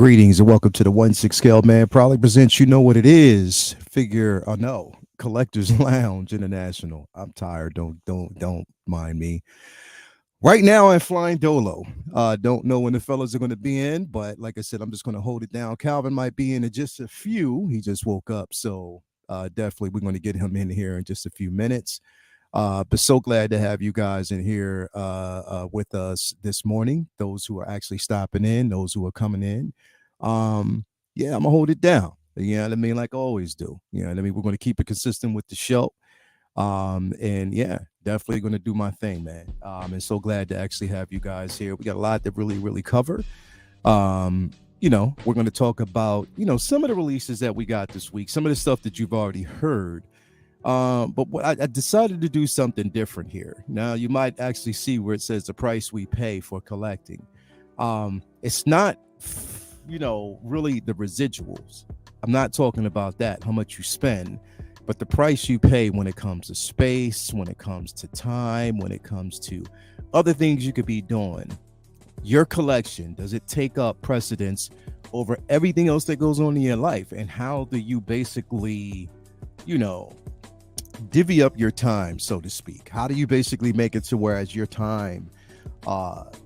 Greetings and welcome to the 1-6 Scale Man. Proudly presents You Know What It Is. No, Collectors Lounge International. I'm tired. Don't mind me. Right now I'm flying dolo. Don't know when the fellas are going to be in, but like I said, I'm just going to hold it down. Calvin might be in just a few. He just woke up, so definitely we're going to get him in here in just a few minutes. But so glad to have you guys in here with us this morning. Those who are actually stopping in, those who are coming in. Yeah, I'm gonna hold it down. You know what I mean? Like I always do. You know what I mean? We're gonna keep it consistent with the show. And yeah, definitely gonna do my thing, man. And so glad to actually have you guys here. We got a lot to really cover. We're gonna talk about, some of the releases that we got this week, some of the stuff that you've already heard. But I decided to do something different here. Now you might actually see where it says the price we pay for collecting. It's not, really the residuals. I'm not talking about that, how much you spend, but the price you pay when it comes to space, when it comes to time, when it comes to other things you could be doing. Your collection, does it take up precedence over everything else that goes on in your life? And how do you basically, divvy up your time, so to speak? How do you basically make it to whereas your time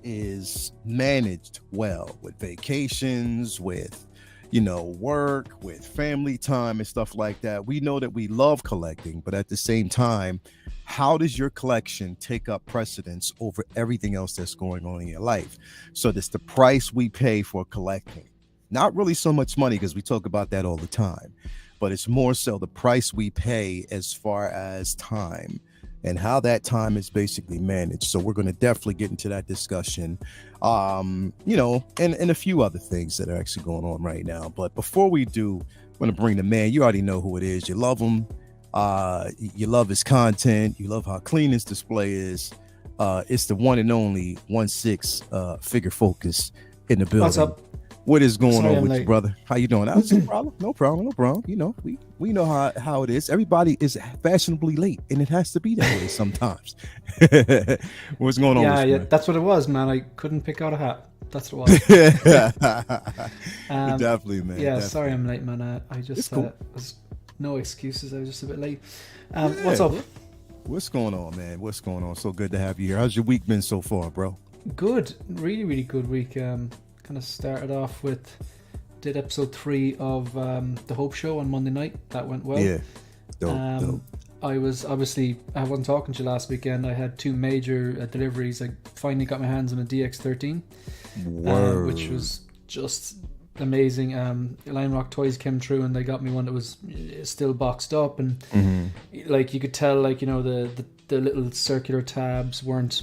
is managed well with vacations, with work, with family time and stuff like that? We know that we love collecting, but at the same time, how does your collection take up precedence over everything else that's going on in your life? So that's the price we pay for collecting. Not really so much money, because we talk about that all the time, but it's more so the price we pay as far as time and how that time is basically managed. So we're going to definitely get into that discussion, and a few other things that are actually going on right now. But before we do, I'm going to bring the man. You already know who it is. You love him. You love his content. You love how clean his display is. It's the one and only 1-6 Figure Focus in the building. What's up? What is going Sorry, on I'm with late. you, brother? How you doing? That's no problem. No problem. We know how it is. Everybody is fashionably late, and it has to be that way sometimes. What's going on with you, Yeah, man? that's what it was, man. I couldn't pick out a hat. That's what it was. Definitely, man. Yeah, definitely. sorry I'm late, man. I just It's cool. was no excuses. I was just a bit late. Yeah. What's up? What's going on, man? What's going on? So good to have you here. How's your week been so far, bro? Good, really good week. Kind of started off with did episode 3 of the Hope Show on Monday night. That went well. Yeah, dope. I wasn't talking to you last weekend. I had 2 major deliveries. I finally got my hands on a DX13, which was just amazing. Lion Rock Toys came through and they got me one that was still boxed up, and like you could tell, like the little circular tabs weren't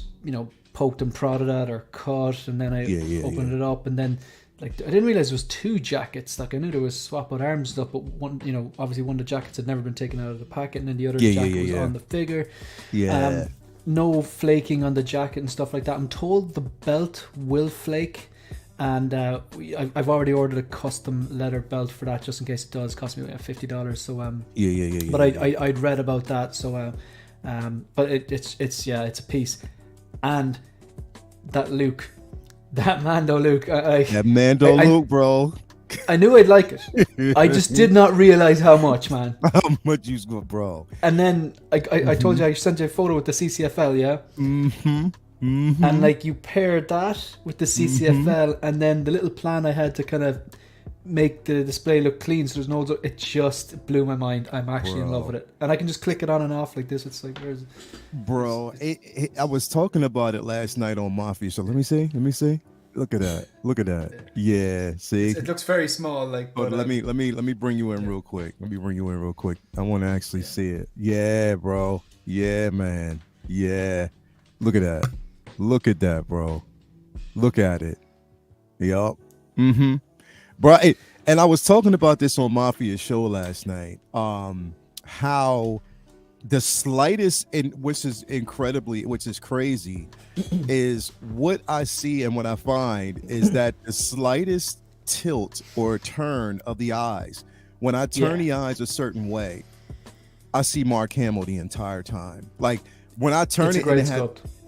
poked and prodded at or cut, and then I opened it up, and then like I didn't realize there was 2 jackets. Like I knew there was swap out arms and stuff, but one, obviously one of the jackets had never been taken out of the packet, and then the other jacket was on the figure. No flaking on the jacket and stuff like that. I'm told the belt will flake, and I've already ordered a custom leather belt for that, just in case it does. Cost me like $50. So But I'd read about that. So but it's a piece, and that Luke. That Mando Luke. Luke, bro. I knew I'd like it. I just did not realize how much, man. How much you got, bro? And then I told you I sent you a photo with the CCFL, yeah? And like you paired that with the CCFL, and then the little plan I had to kind of make the display look clean, so there's no, it just blew my mind. I'm actually in love with it, and I can just click it on and off like this. It's like, I was talking about it last night on Mafia, so let me see. Look at that. Yeah, see, it looks very small, like. But let me bring you in real quick. I want to actually see it. Yeah, bro. Yeah, man. Yeah. Look at that, bro. Look at it. Yup. Bro, and I was talking about this on Mafia show last night. How the slightest, which is crazy, is what I see and what I find is that the slightest tilt or turn of the eyes, when I turn the eyes a certain way, I see Mark Hamill the entire time. Like when I turn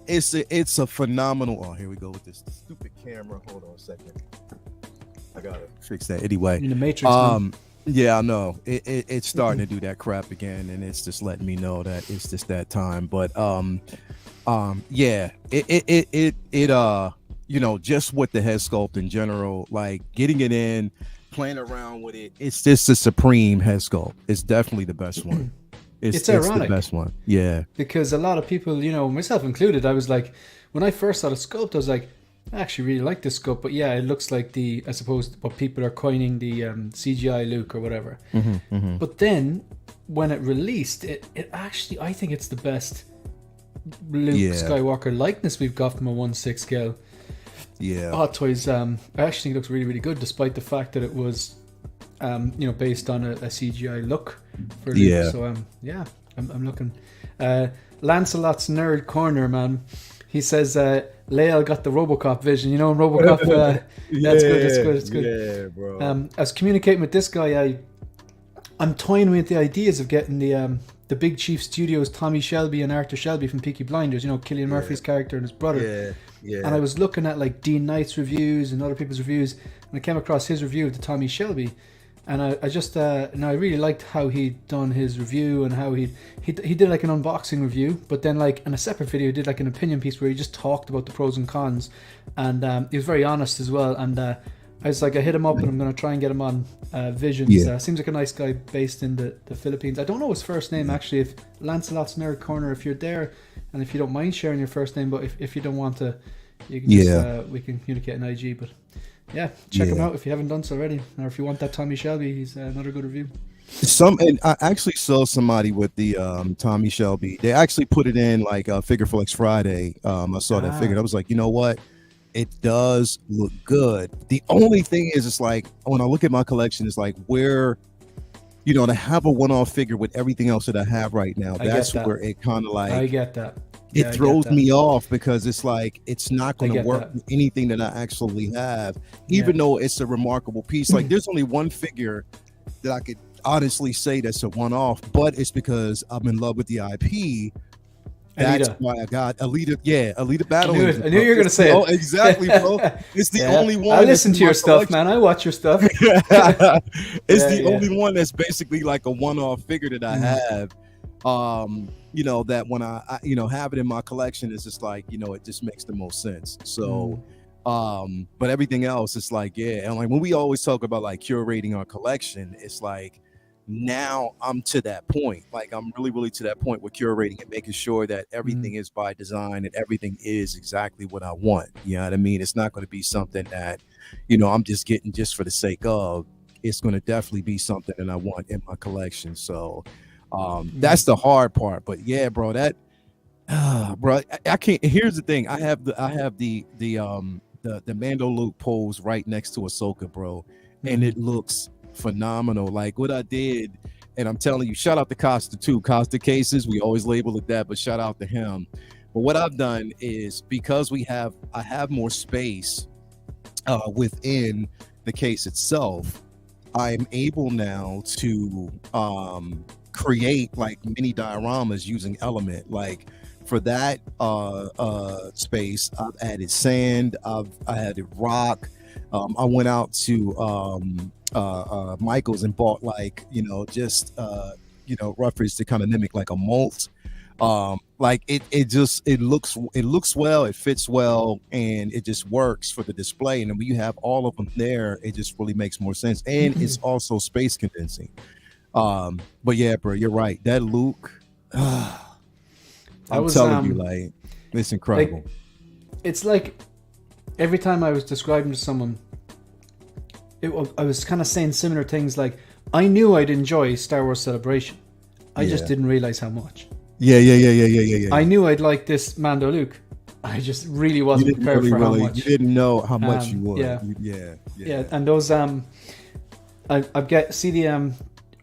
it's a phenomenal. Oh, here we go with this stupid camera. Hold on a second. I gotta fix that anyway. In the Matrix, man. Yeah, I know it's starting to do that crap again, and it's just letting me know that it's just that time. But yeah, you know, just with the head sculpt in general, like getting it in, playing around with it, it's just a supreme head sculpt. It's definitely the best one. It's ironic, the best one. Yeah, because a lot of people, you know, myself included, I was like, when I first saw the sculpt, I was like, I actually really like this sculpt, but yeah, it looks like I suppose what people are coining the CGI Luke or whatever. But then when it released, it actually, I think it's the best Luke Skywalker likeness we've got from a 1/6 scale. Yeah, Hot Toys. I actually think it looks really, really good, despite the fact that it was, you know, based on a CGI look for Luke. Yeah. So yeah, I'm looking. Lancelot's Nerd Corner, man. He says Leia got the RoboCop vision. You know, in RoboCop. That's good. That's good. Yeah, bro. I was communicating with this guy. I'm toying with the ideas of getting the Big Chief Studios, Tommy Shelby and Arthur Shelby from Peaky Blinders. You know, Cillian Murphy's character and his brother. Yeah. And I was looking at like Dean Knight's reviews and other people's reviews, and I came across his review of the Tommy Shelby, and I just I really liked how he'd done his review and how he did like an unboxing review, but then like in a separate video he did like an opinion piece where he just talked about the pros and cons, and he was very honest as well. And I was like, I hit him up and I'm going to try and get him on Visions. Seems like a nice guy based in the Philippines. I don't know his first name actually. If Lancelot's Nerd Corner, if you're there and if you don't mind sharing your first name, but if you don't want to, you can just we can communicate in IG. But yeah, check him out if you haven't done so already, or if you want that Tommy Shelby, he's another good review. And I actually saw somebody with the Tommy Shelby. They actually put it in like Figure Flex Friday. I saw that figure. I was like, you know what? It does look good. The only thing is, it's like when I look at my collection, it's like where, you know, to have a one-off figure with everything else that I have right now, that's where it kind of like, I get that. It throws me off because it's like it's not going to work with anything that I actually have, even though it's a remarkable piece. Like there's only one figure that I could honestly say that's a one-off, but it's because I'm in love with the IP. That's why I got Alita. Yeah, Alita Battle. I knew you were going to say it. Oh, exactly, bro. It's the only one. I listen to your stuff, man. I watch your stuff. It's the only one that's basically like a one-off figure that I have. You know, that when I you know, have it in my collection, it's just like, you know, it just makes the most sense. So but everything else, it's like, and like when we always talk about like curating our collection, it's like now I'm to that point. Like I'm really to that point with curating and making sure that everything is by design and everything is exactly what I want. You know what I mean? It's not going to be something that, you know, I'm just getting just for the sake of. It's going to definitely be something that I want in my collection. So that's the hard part. But yeah, bro, that bro, I can't. Here's the thing. I have the Mando Luke pose right next to Ahsoka, bro, and it looks phenomenal. Like what I did, and I'm telling you, shout out to Costa too. Costa Cases, we always label it that, but shout out to him. But what I've done is, because I have more space within the case itself, I'm able now to create like mini dioramas using Element. Like for that space, I've added sand, I added rock. I went out to Michael's and bought like, you know, just you know, roughage to kind of mimic like a molt. Like it looks well, it fits well, and it just works for the display. And then when you have all of them there, it just really makes more sense, and it's also space condensing. But yeah, bro, you're right. That Luke, I'm telling you, like, it's incredible. Like, it's like every time I was describing to someone, I was kind of saying similar things. Like, I knew I'd enjoy Star Wars Celebration. I just didn't realize how much. Yeah. I knew I'd like this Mando Luke. I just really wasn't prepared for how much. You didn't know how much you would. Yeah. And those I've got CDM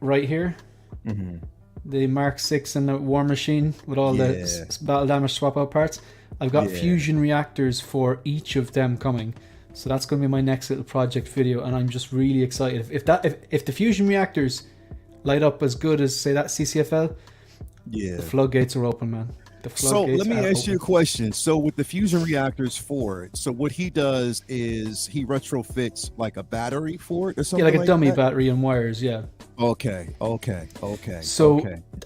right here. The Mark 6 and the War Machine with all the battle damage swap out parts. I've got fusion reactors for each of them coming. So that's going to be my next little project video, and I'm just really excited. If the fusion reactors light up as good as, say, that CCFL, the floodgates are open, man. the So floodgates let me are ask you a open. question. So with the fusion reactors for it, so what he does is he retrofits like a battery for it or Yeah, like something a like dummy that? battery and wires. Yeah. So Okay.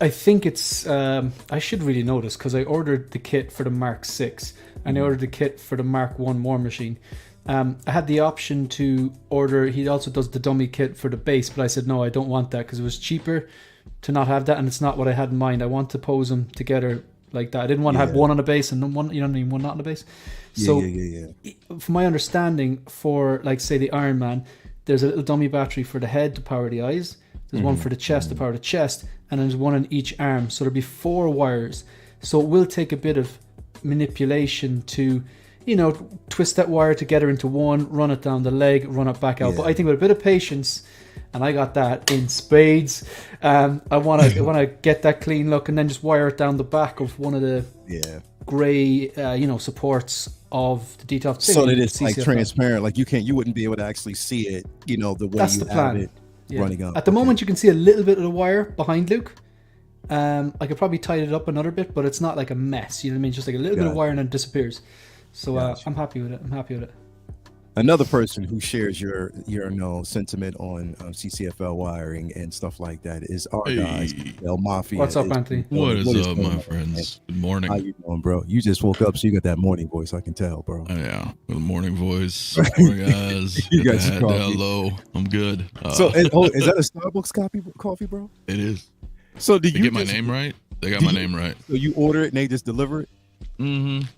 I think it's I should really know this because I ordered the kit for the Mark 6 and I Mhm. ordered the kit for the Mark 1 War Machine. I had the option to order. He also does the dummy kit for the base, but I said no, I don't want that because it was cheaper to not have that, and it's not what I had in mind. I want to pose them together like that. I didn't want to have Yeah. one on the base and one, you know what I mean, one not on the base. So, Yeah. from my understanding, for like say the Iron Man, there's a little dummy battery for the head to power the eyes. There's one for the chest to power the chest, and there's one on each arm. So there'll be 4 wires. So it will take a bit of manipulation to, twist that wire together into one, run it down the leg, run it back out. Yeah. But I think with a bit of patience, and I got that in spades. I want to get that clean look, and then just wire it down the back of one of the Yeah. grey, supports of the detail. So that it's like CCFL. transparent, like you wouldn't be able to actually see it, the way That's you the have plan. it Yeah. running up. At the Okay. moment, you can see a little bit of the wire behind Luke. I could probably tidy it up another bit, but it's not like a mess. You know what I mean? Just like a little bit of Gotcha. wire and then it disappears. So Gotcha. I'm happy with it. Another person who shares your sentiment on CCFL wiring and stuff like that is our guys, El Mafia. What's up, Anthony? What is up, going my on, friends? Good man? morning. How you doing, bro? You just woke up, so you got that morning voice. I can tell, bro. Yeah, with a morning voice. Morning, guys. You Got got the your hat coffee. down low. I'm good. So, is that a Starbucks coffee, bro? It is. So, do They you get my name right? They got my name right. So you order it and they just deliver it? Mm-hmm.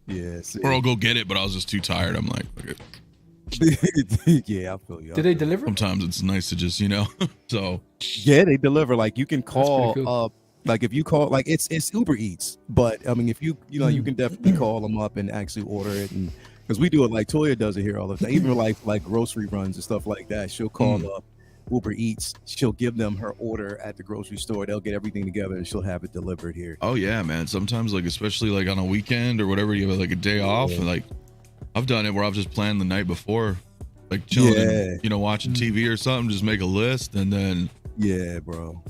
Yeah. See. Or I'll go get it, but I was just too tired. I'm like, okay. Yeah, I feel you. Did they deliver? Sometimes it's nice to just, so. Yeah, they deliver. Like you can That's pretty call cool. up. Like if you call, like it's Uber Eats, but I mean, if you can definitely call them up and actually order it, and because we do it like Toya does it here all the time, even like grocery runs and stuff like that. She'll call up Uber Eats, she'll give them her order at the grocery store, they'll get everything together, and she'll have it delivered here. Oh yeah, man. Sometimes like, especially like on a weekend or whatever, you have like a day off, and like I've done it where I've just planned the night before, like chilling, and, watching TV or something, just make a list, and then bro,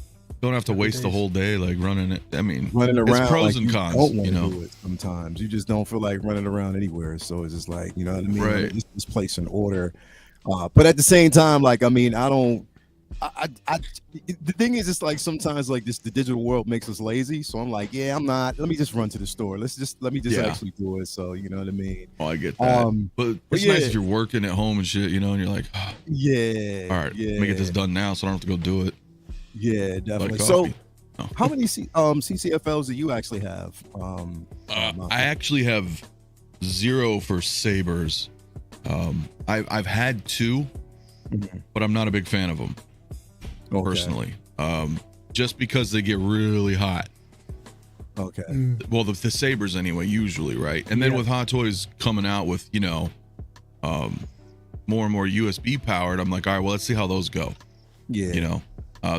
don't have to waste the whole day like running it. I mean, running around, it's pros like and cons, don't want to do it sometimes. You just don't feel like running around anywhere, so it's just like, you know what I mean? Right. Just place an order, but at the same time, like, I mean, the thing is, it's like sometimes like the digital world makes us lazy, so I'm like, let me just run to the store, let me just actually do it, so you know what I mean? Oh, I get that. But it's nice if you're working at home and shit, and you're like, all right, let me get this done now so I don't have to go do it. Yeah, definitely. Like So how many CCFLs do you actually have? I actually have 0 for Sabers. I've had 2, but I'm not a big fan of them personally. Just because they get really hot. Okay. Well, the Sabers anyway, usually, right? And then with Hot Toys coming out with, more and more USB powered, I'm like, all right, well, let's see how those go. Yeah.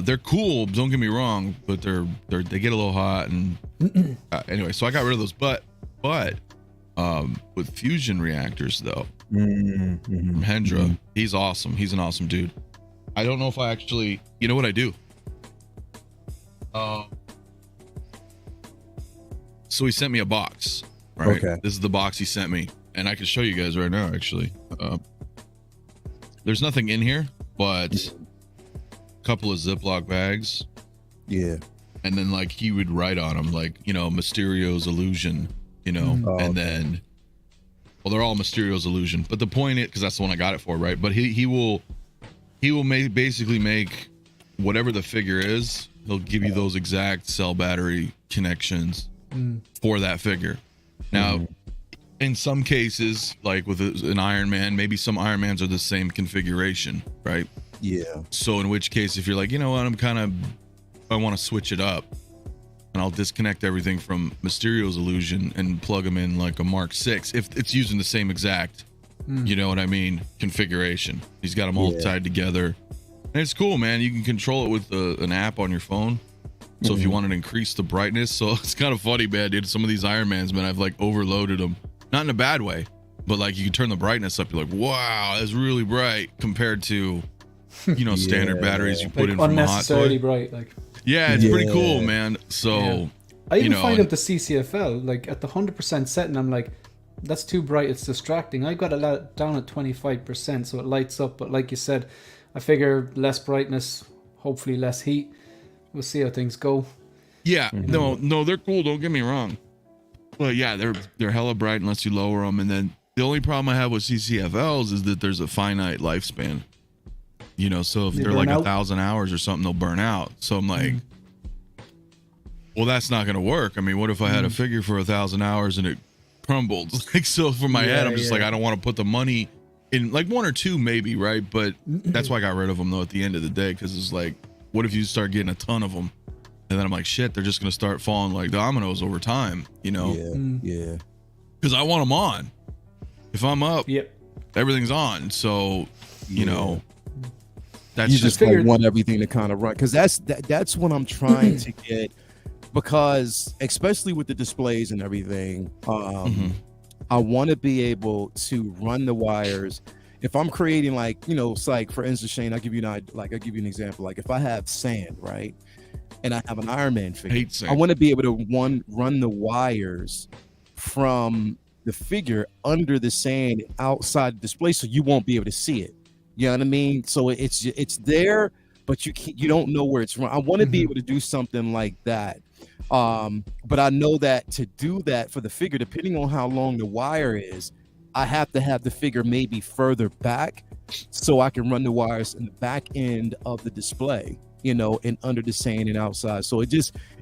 They're cool, don't get me wrong, but they get a little hot, and anyway, so I got rid of those. But with fusion reactors though, from Hendra, he's awesome. He's an awesome dude. I don't know if I actually, you know what I do? So he sent me a box, right? Okay. This is the box he sent me, and I can show you guys right now. Actually, there's nothing in here, but couple of Ziploc bags, and then like he would write on them like, Mysterio's illusion, and then, well, they're all Mysterio's illusion, but the point is, because that's the one I got it for, right? But he will basically make whatever the figure is, he'll give you those exact cell battery connections for that figure. Now in some cases, like with an Iron Man, maybe some Iron Mans are the same configuration, right? Yeah. So in which case, if you're like, you know what, I want to switch it up, and I'll disconnect everything from Mysterio's illusion and plug them in like a Mark 6 if it's using the same exact, you know what I mean, configuration. He's got them all tied together, and it's cool, man. You can control it with an app on your phone. So if you wanted to increase the brightness, so it's kind of funny, man, dude. Some of these Iron Mans, man, I've like overloaded them, not in a bad way, but like you can turn the brightness up. You're like, wow, that's really bright compared to, standard batteries you put like in from a Hot unnecessarily Toy. bright, like. Yeah, it's pretty cool, man. So I even find up the CCFL, like at the 100% setting, I'm like, that's too bright, it's distracting. I got it down at 25%, so it lights up. But like you said, I figure less brightness, hopefully less heat. We'll see how things go. Yeah, no, they're cool. Don't get me wrong. But yeah, they're hella bright unless you lower them. And then the only problem I have with CCFLs is that there's a finite lifespan. You know, so if they're like 1,000 hours or something, they'll burn out. So I'm like, well, that's not going to work. I mean, what if I had a figure for 1,000 hours and it crumbled? Like, so for my head, I'm just like, I don't want to put the money in, like 1 or 2 maybe, right? But that's why I got rid of them though at the end of the day, because it's like, what if you start getting a ton of them? And then I'm like, shit, they're just going to start falling like dominoes over time, you know? Yeah. Because I want them on. If I'm up, everything's on. So, you know, that's you just like want everything to kind of run. Because that's what I'm trying to get. Because especially with the displays and everything, I want to be able to run the wires. If I'm creating, like, you know, it's like, for instance, Shane, I'll give you an example. Like if I have sand, right? And I have an Iron Man figure, I want to be able to run the wires from the figure under the sand outside the display, so you won't be able to see it. You know what I mean? So it's there, but you don't know where it's run. I want to be able to do something like that. But I know that to do that for the figure, depending on how long the wire is, I have to have the figure maybe further back so I can run the wires in the back end of the display, you know, and under the sand and outside. So it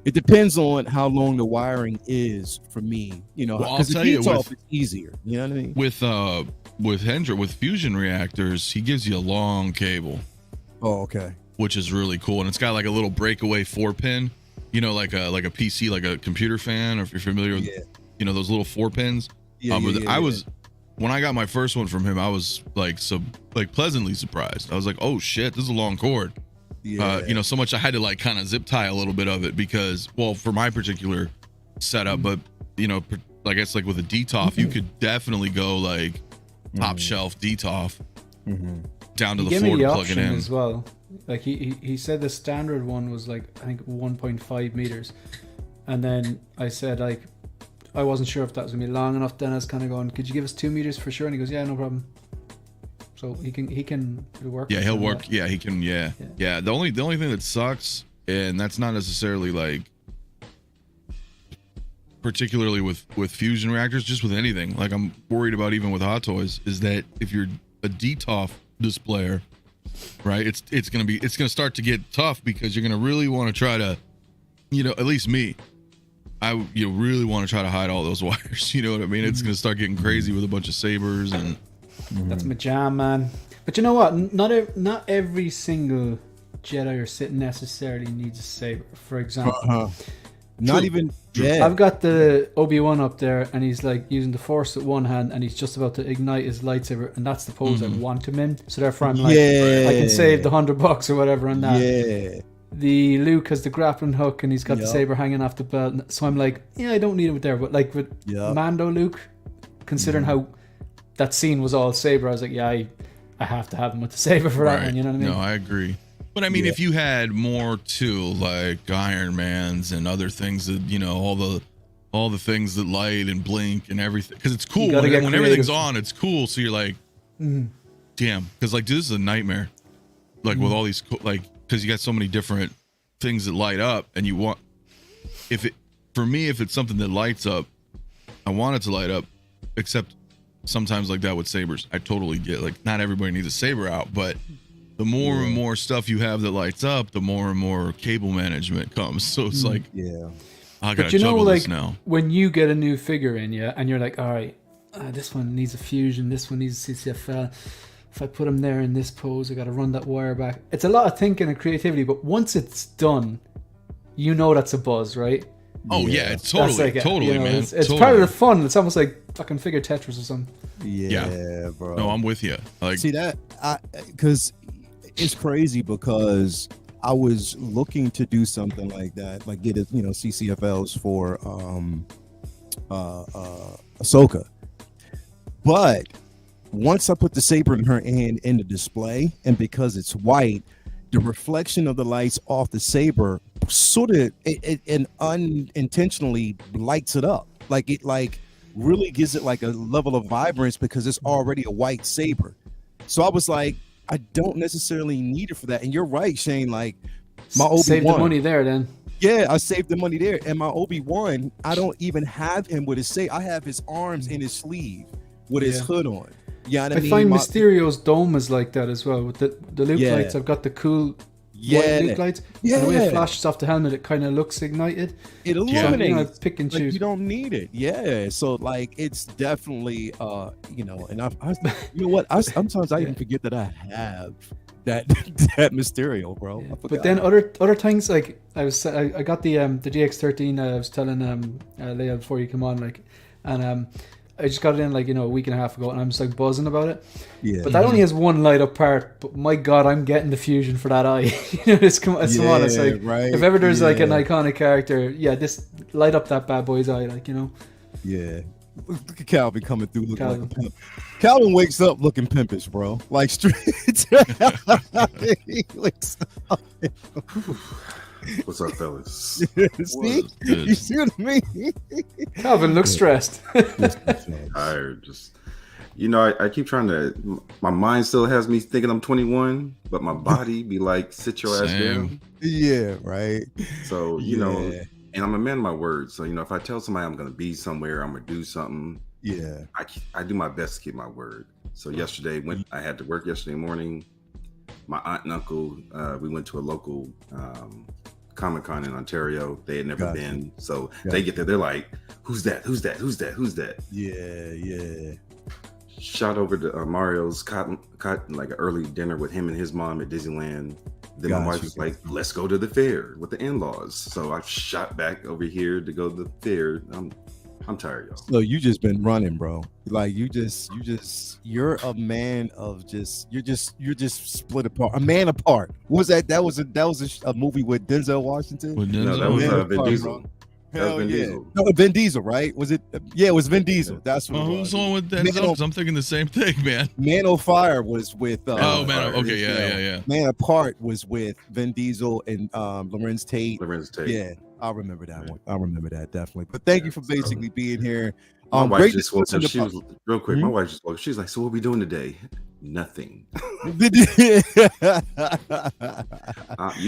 depends on how long the wiring is for me, you know, because the heat off is easier. You know what I mean? With Hendra, with fusion reactors, he gives you a long cable. Oh, okay. Which is really cool. And it's got like a little breakaway 4-pin, you know, like a PC, like a computer fan, or if you're familiar with, you know, those little 4 pins. When I got my first one from him, I was like, pleasantly surprised. I was like, oh shit, this is a long cord. You know, so much I had to like kind of zip tie a little bit of it because, well, for my particular setup, but you know, I guess like with a DTOF, you could definitely go like top shelf DTOF down to the floor to plug it in as well. Like he said the standard one was like, I think 1.5 meters, and then I said, like, I wasn't sure if that was gonna be long enough. Then I was kind of going, could you give us 2 meters for sure? And he goes, yeah, no problem. So he can work. Yeah, he'll work. Yeah, he can. Yeah. The only thing that sucks, and that's not necessarily like particularly with fusion reactors, just with anything. Like I'm worried about even with Hot Toys, is that if you're a DTOF displayer, right? It's gonna start to get tough because you're gonna really want to try to, you know, at least me. You really want to try to hide all those wires. You know what I mean? It's gonna start getting crazy with a bunch of sabers and. That's my jam, man. But you know what? Not every single Jedi or Sith necessarily needs a saber. For example, not even. Yeah. I've got the Obi-Wan up there, and he's like using the Force with one hand, and he's just about to ignite his lightsaber, and that's the pose I want him in. So therefore, I'm like, I can save the $100 or whatever on that. Yeah. The Luke has the grappling hook, and he's got the saber hanging off the belt. So I'm like, yeah, I don't need him there. But like with Mando Luke, considering how that scene was all saber, I was like, yeah, I have to have him with the saber for that one. You know what I mean? No, I agree. But I mean, if you had more too, like Iron Man's and other things that, you know, all the things that light and blink and everything, because it's cool when everything's on. It's cool. So you're like, damn, because like this is a nightmare. Like with all these, like, because you got so many different things that light up, and you want, for me, if it's something that lights up, I want it to light up, except sometimes like that with sabers. I totally get, like, not everybody needs a saber out, but the more and more stuff you have that lights up, the more and more cable management comes. So it's like, I gotta juggle this now. When you get a new figure in, and you're like, all right, this one needs a fusion, this one needs a CCFL. If I put them there in this pose, I gotta run that wire back. It's a lot of thinking and creativity, but once it's done, you know that's a buzz, right? Oh yeah, it's totally, like totally, you know, man. It's part of the fun. It's almost like fucking figure Tetris or something. Yeah, bro. No, I'm with you. Like, see that? Because it's crazy, because I was looking to do something like that, like get it, you know, CCFLs for Ahsoka. But once I put the saber in her hand in the display, and because it's white, the reflection of the lights off the saber sort of and unintentionally lights it up. Like it really gives it like a level of vibrance because it's already a white saber. So I was like, I don't necessarily need it for that. And you're right, Shane. Like my Obi-Wan, save the money there then. Yeah, I saved the money there. And my Obi-Wan, I don't even have him with his saber. I have his arms in his sleeve with his hood on. Yeah, I find Mysterio's dome is like that as well. With the Luke lights, I've got the cool white Luke lights. Yeah, and the way it flashes off the helmet, it kind of looks ignited. It illuminates. So, pick and choose. Like, you don't need it. Yeah, so like it's definitely and I you know what? Sometimes I even forget that I have that Mysterio, bro. Yeah. But then other things like I got the GX13. I was telling Leia before you come on, like, and I just got it in like a week and a half ago, and I'm just like buzzing about it. Yeah. But that only has one light up part. But my God, I'm getting the fusion for that eye. It's on. It's like if ever there's like an iconic character, this light up that bad boy's eye, like Yeah. Look at Calvin coming through looking like a pimp. Calvin wakes up looking pimpish, bro. Like straight. He wakes up. What's up, fellas? See? You see what I mean? Calvin looks stressed. Tired. Just, I keep trying to. My mind still has me thinking I'm 21, but my body be like, sit your ass down. Yeah, right. So, and I'm a man of my word. So, if I tell somebody I'm going to be somewhere, I'm going to do something. Yeah. I do my best to keep my word. So yesterday, when I had to work yesterday morning, my aunt and uncle, we went to a local Comic-Con in Ontario. They had never been. So they get there. They're like, who's that? Who's that? Who's that? Who's that? Yeah. Shot over to Mario's, caught like an early dinner with him and his mom at Disneyland. Then my wife was like, let's go to the fair with the in-laws. So I shot back over here to go to the fair. I'm tired, y'all. So you just been running, bro. Like you're a man of you're just split apart. A man apart. What was that? That was a movie with Denzel Washington. No, that was Vin Diesel. Hell yeah. Diesel. No, Vin Diesel, right? Was it? Yeah, it was Vin Diesel. That's what. Who's the one with Denzel? I'm thinking the same thing, man. Man on Fire was with. Man. Okay, yeah. Man Apart was with Vin Diesel and Lorenz Tate. Yeah, I remember that one. I remember that definitely. But thank you for basically being here. My wife just woke up. She was real quick. My wife just woke up. She's like, "So what are we doing today?" Nothing. You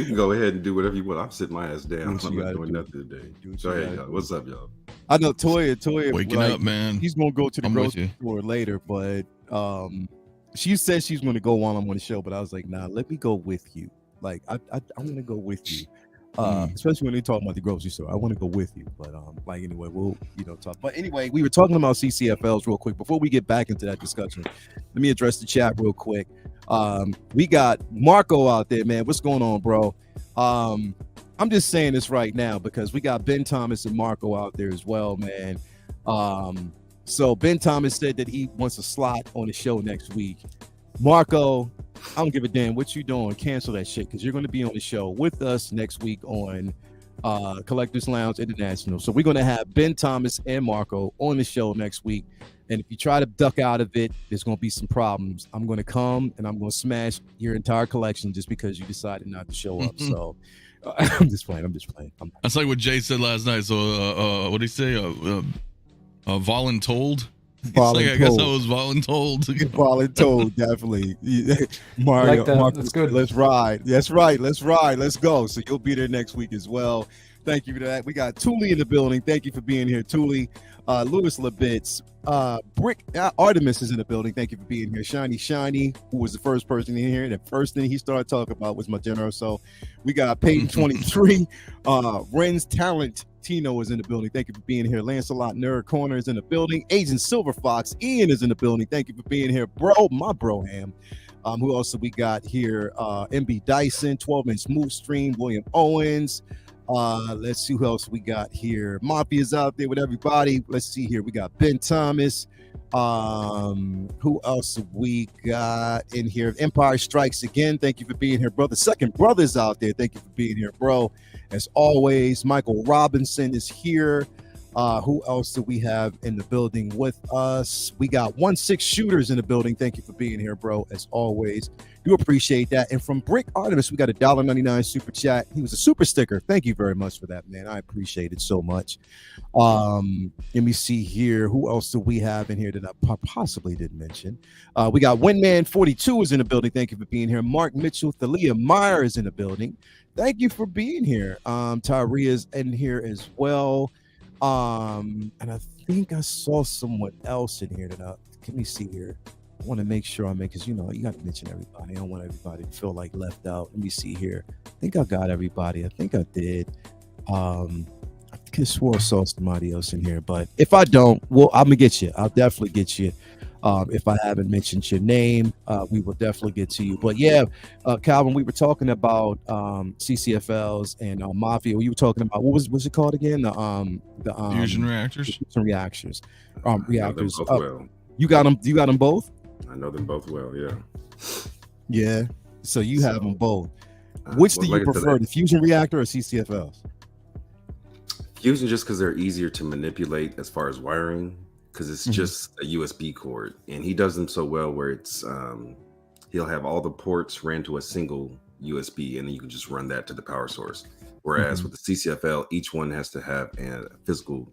can go ahead and do whatever you want. I'm sitting my ass down. I'm not doing nothing today. Go ahead, y'all. What's up, y'all? I know Toya waking up, man. He's gonna go to the grocery store later, but she said she's gonna go while I'm on the show, but I was like, nah, let me go with you. Like I want to go with you. Especially when they talk about the grocery store, I want to go with you. But anyway, we'll talk. But anyway, we were talking about CCFLs real quick before we get back into that discussion. Let me address the chat real quick. We got Marco out there, man. What's going on, bro? I'm just saying this right now because we got Ben Thomas and Marco out there as well, man. So Ben Thomas said that he wants a slot on the show next week. Marco, I don't give a damn what you doing. Cancel that shit because you're going to be on the show with us next week on Collectors Lounge International. So we're going to have Ben Thomas and Marco on the show next week. And if you try to duck out of it, there's going to be some problems. I'm going to come and I'm going to smash your entire collection just because you decided not to show up. So I'm just playing. That's like what Jay said last night. So what did he say? Voluntold? Like, I guess I was voluntold. Voluntold, definitely. Mario, like that. Marcus, that's good. Let's ride. That's right. Let's ride. Let's go. So you'll be there next week as well. Thank you for that. We got Thule in the building. Thank you for being here, Thule. Louis Labitz. Brick Artemis is in the building. Thank you for being here. Shiny, who was the first person in here. The first thing he started talking about was my general. So we got Peyton 23. Ren's Talent. Tino is in the building. Thank you for being here. Lancelot Nerd Corner is in the building. Agent Silver Fox Ian is in the building. Thank you for being here, bro. My bro ham. Who else we got here? MB Dyson, 12-inch Smooth Stream, William Owens. Let's see who else we got here. Mafia's out there with everybody. Let's see here. We got Ben Thomas. Who else we got in here? Empire Strikes Again. Thank you for being here, bro. The Second Brothers out there. Thank you for being here, bro. As always, Michael Robinson is here. Who else do we have in the building with us? We got 1-6 Shooters in the building. Thank you for being here, bro. As always, Do appreciate that. And from Brick Artemis, we got a $1.99 super chat. He was a super sticker. Thank you very much for that, man. I appreciate it so much. Let me see here. Who else do we have in here that I possibly didn't mention? We got Windman42 is in the building. Thank you for being here. Mark Mitchell, Thalia Meyer is in the building. Thank you for being here. Tyree is in here as well. And I think I saw someone else in here let me see here. I want to make sure because you got to mention everybody. I don't want everybody to feel like left out. Let me see here. I think I got everybody. I think I did. I could have swore I saw somebody else in here, but if I don't, well, I'm gonna get you. I'll definitely get you. If I haven't mentioned your name, we will definitely get to you. But yeah, Calvin, we were talking about CCFLs and Mafia. You were talking about what's it called again? The fusion reactors. Fusion reactors. Reactors. Well. You got them. You got them both. I know them both well. Yeah. Yeah. So you have them both. Which do you prefer, the fusion reactor or CCFLs? Fusion, just because they're easier to manipulate as far as wiring, because it's just a USB cord, and he does them so well where it's he'll have all the ports ran to a single USB, and then you can just run that to the power source. Whereas with the CCFL, each one has to have a physical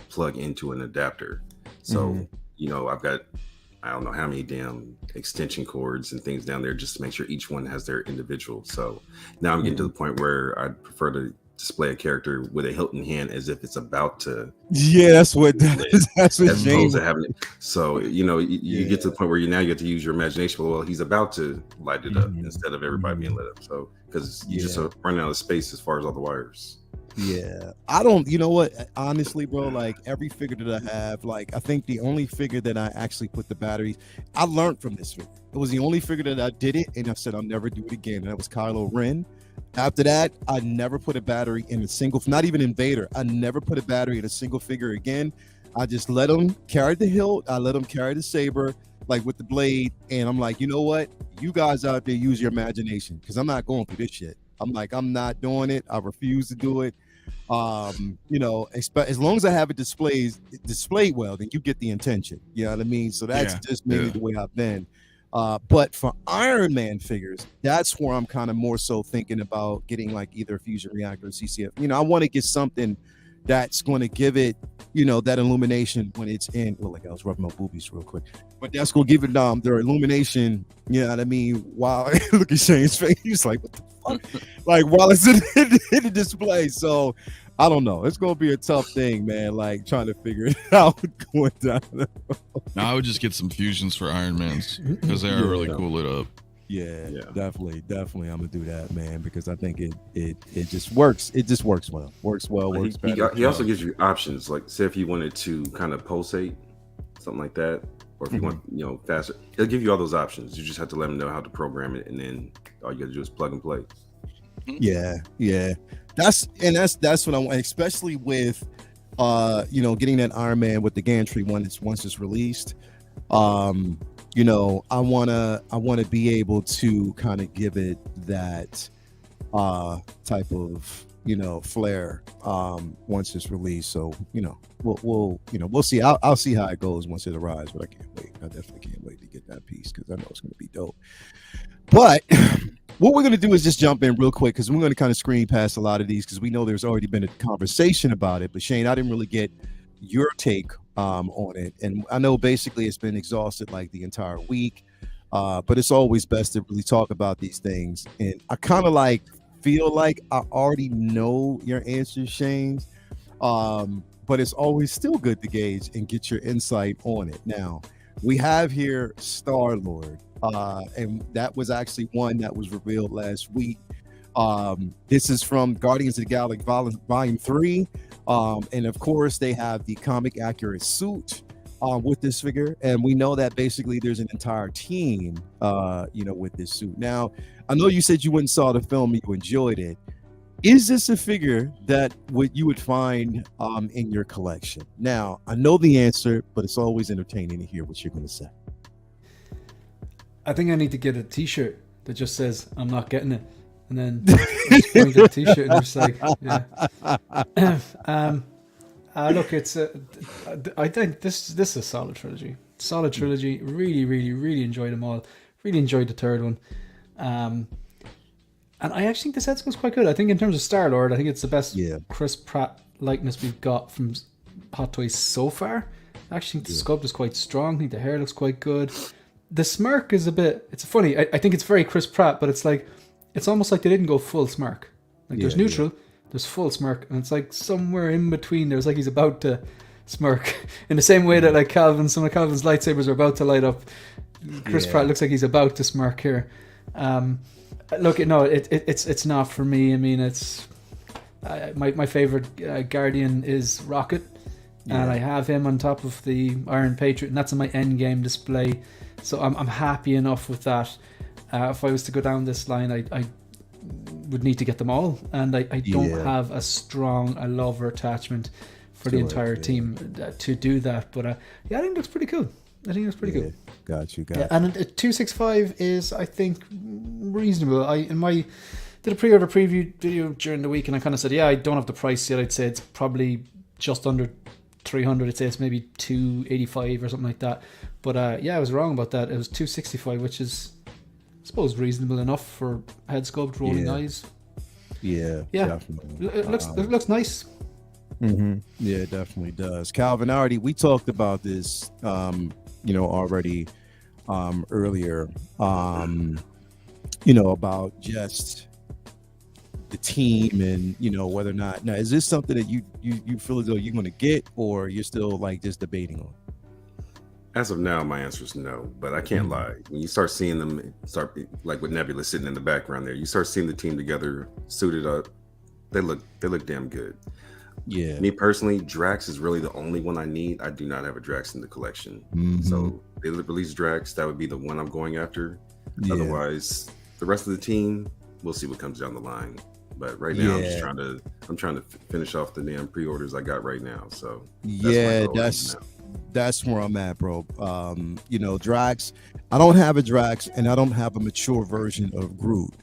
plug into an adapter. So I've got, I don't know how many damn extension cords and things down there just to make sure each one has their individual. So now I'm getting to the point where I prefer to display a character with a hilt in hand as if it's about to. Yeah, that's what James. To having it. So you get to the point where you get to use your imagination. Well, he's about to light it up instead of everybody being lit up. So because you just run out of space as far as all the wires. Yeah, I don't. You know what? Honestly, bro, like every figure that I have, like I think the only figure that I actually put the batteries, I learned from this figure. It was the only figure that I did it, and I said I'll never do it again. And that was Kylo Ren. After that, I never put a battery in a single, not even in Vader. I never put a battery in a single figure again. I just let them carry the hilt. I let them carry the saber, like with the blade. And I'm like, you know what? You guys out there use your imagination, because I'm not going through this shit. I'm not doing it. I refuse to do it. As long as I have it displayed well, then you get the intention. You know what I mean? So that's just mainly the way I've been. But for Iron Man figures, that's where I'm kind of more so thinking about getting like either a fusion reactor or CCF. I want to get something that's going to give it, that illumination when it's in. Well, like I was rubbing my boobies real quick, but that's going to give it their illumination. You know what I mean? Wow, look at Shane's face. He's like, what the fuck? Like while it's in the display. So I don't know. It's going to be a tough thing, man. Like trying to figure it out going down. Now I would just get some fusions for Iron Mans because they are really cool lit up. Yeah, definitely. I'm gonna do that, man, because I think it just works. It just works well. Works better. He also gives you options. Like, say if you wanted to kind of pulsate, something like that, or if you want, faster, he'll give you all those options. You just have to let him know how to program it, and then all you got to do is plug and play. Yeah. That's what I want, especially with getting that Iron Man with the gantry once it's released. I wanna be able to kind of give it that type of flair once it's released. So we'll see. I'll see how it goes once it arrives, but I can't wait. I definitely can't wait to get that piece because I know it's gonna be dope. But what we're going to do is just jump in real quick because we're going to kind of screen past a lot of these because we know there's already been a conversation about it. But Shane, I didn't really get your take on it. And I know basically it's been exhausted like the entire week, but it's always best to really talk about these things. And I kind of feel like I already know your answer, Shane. But it's always still good to gauge and get your insight on it. Now, we have here Star-Lord. And that was actually one that was revealed last week. This is from Guardians of the Galaxy Volume 3. And of course, they have the comic accurate suit with this figure. And we know that basically there's an entire team, with this suit. Now, I know you said you went and saw the film, you enjoyed it. Is this a figure that you would find in your collection? Now, I know the answer, but it's always entertaining to hear what you're going to say. I think I need to get a T-shirt that just says "I'm not getting it," and then just point at the T-shirt and just like, look, it's I think this is a solid trilogy. Really, really, really enjoyed them all. Really enjoyed the third one. And I actually think the set sculpt's quite good. I think in terms of Star-Lord, I think it's the best Chris Pratt likeness we've got from Hot Toys so far. I actually think the sculpt is quite strong. I think the hair looks quite good. The smirk is a bit... It's funny. I think it's very Chris Pratt, but it's like... It's almost like they didn't go full smirk. Like there's neutral, there's full smirk, and it's like somewhere in between. There's like he's about to smirk. In the same way that like some of Calvin's lightsabers are about to light up. Chris Pratt looks like he's about to smirk here. Look, no, it's not for me. I mean, it's my favorite Guardian is Rocket, and I have him on top of the Iron Patriot, and that's in my end game display. So I'm happy enough with that. If I was to go down this line, I would need to get them all, and I don't have a strong lover attachment for the entire team to do that. But I think it looks pretty cool. I think it's pretty cool. Got you. And 265 is, I think, reasonable. I did a pre-order preview video during the week, and I kind of said, I don't have the price yet. I'd say it's probably just under 300. I'd say it's maybe 285 or something like that. But I was wrong about that. It was 265, which is, I suppose, reasonable enough for head sculpt, rolling eyes. Yeah. Definitely. It looks nice. Mm-hmm. Yeah, it definitely does. Calvin, we talked about this, already earlier, about just the team and, whether or not. Now, is this something that you feel as though you're going to get, or you're still like just debating on? As of now, my answer is no, but I can't lie. When you start seeing them, like with Nebula sitting in the background there, you start seeing the team together, suited up. They look damn good. Yeah. Me personally, Drax is really the only one I need. I do not have a Drax in the collection. Mm-hmm. So they release Drax, that would be the one I'm going after. Yeah. Otherwise, the rest of the team, we'll see what comes down the line. But right now, I'm trying to finish off the damn pre-orders I got right now. So that's where I'm at, bro. Drax, I don't have a Drax, and I don't have a mature version of Groot.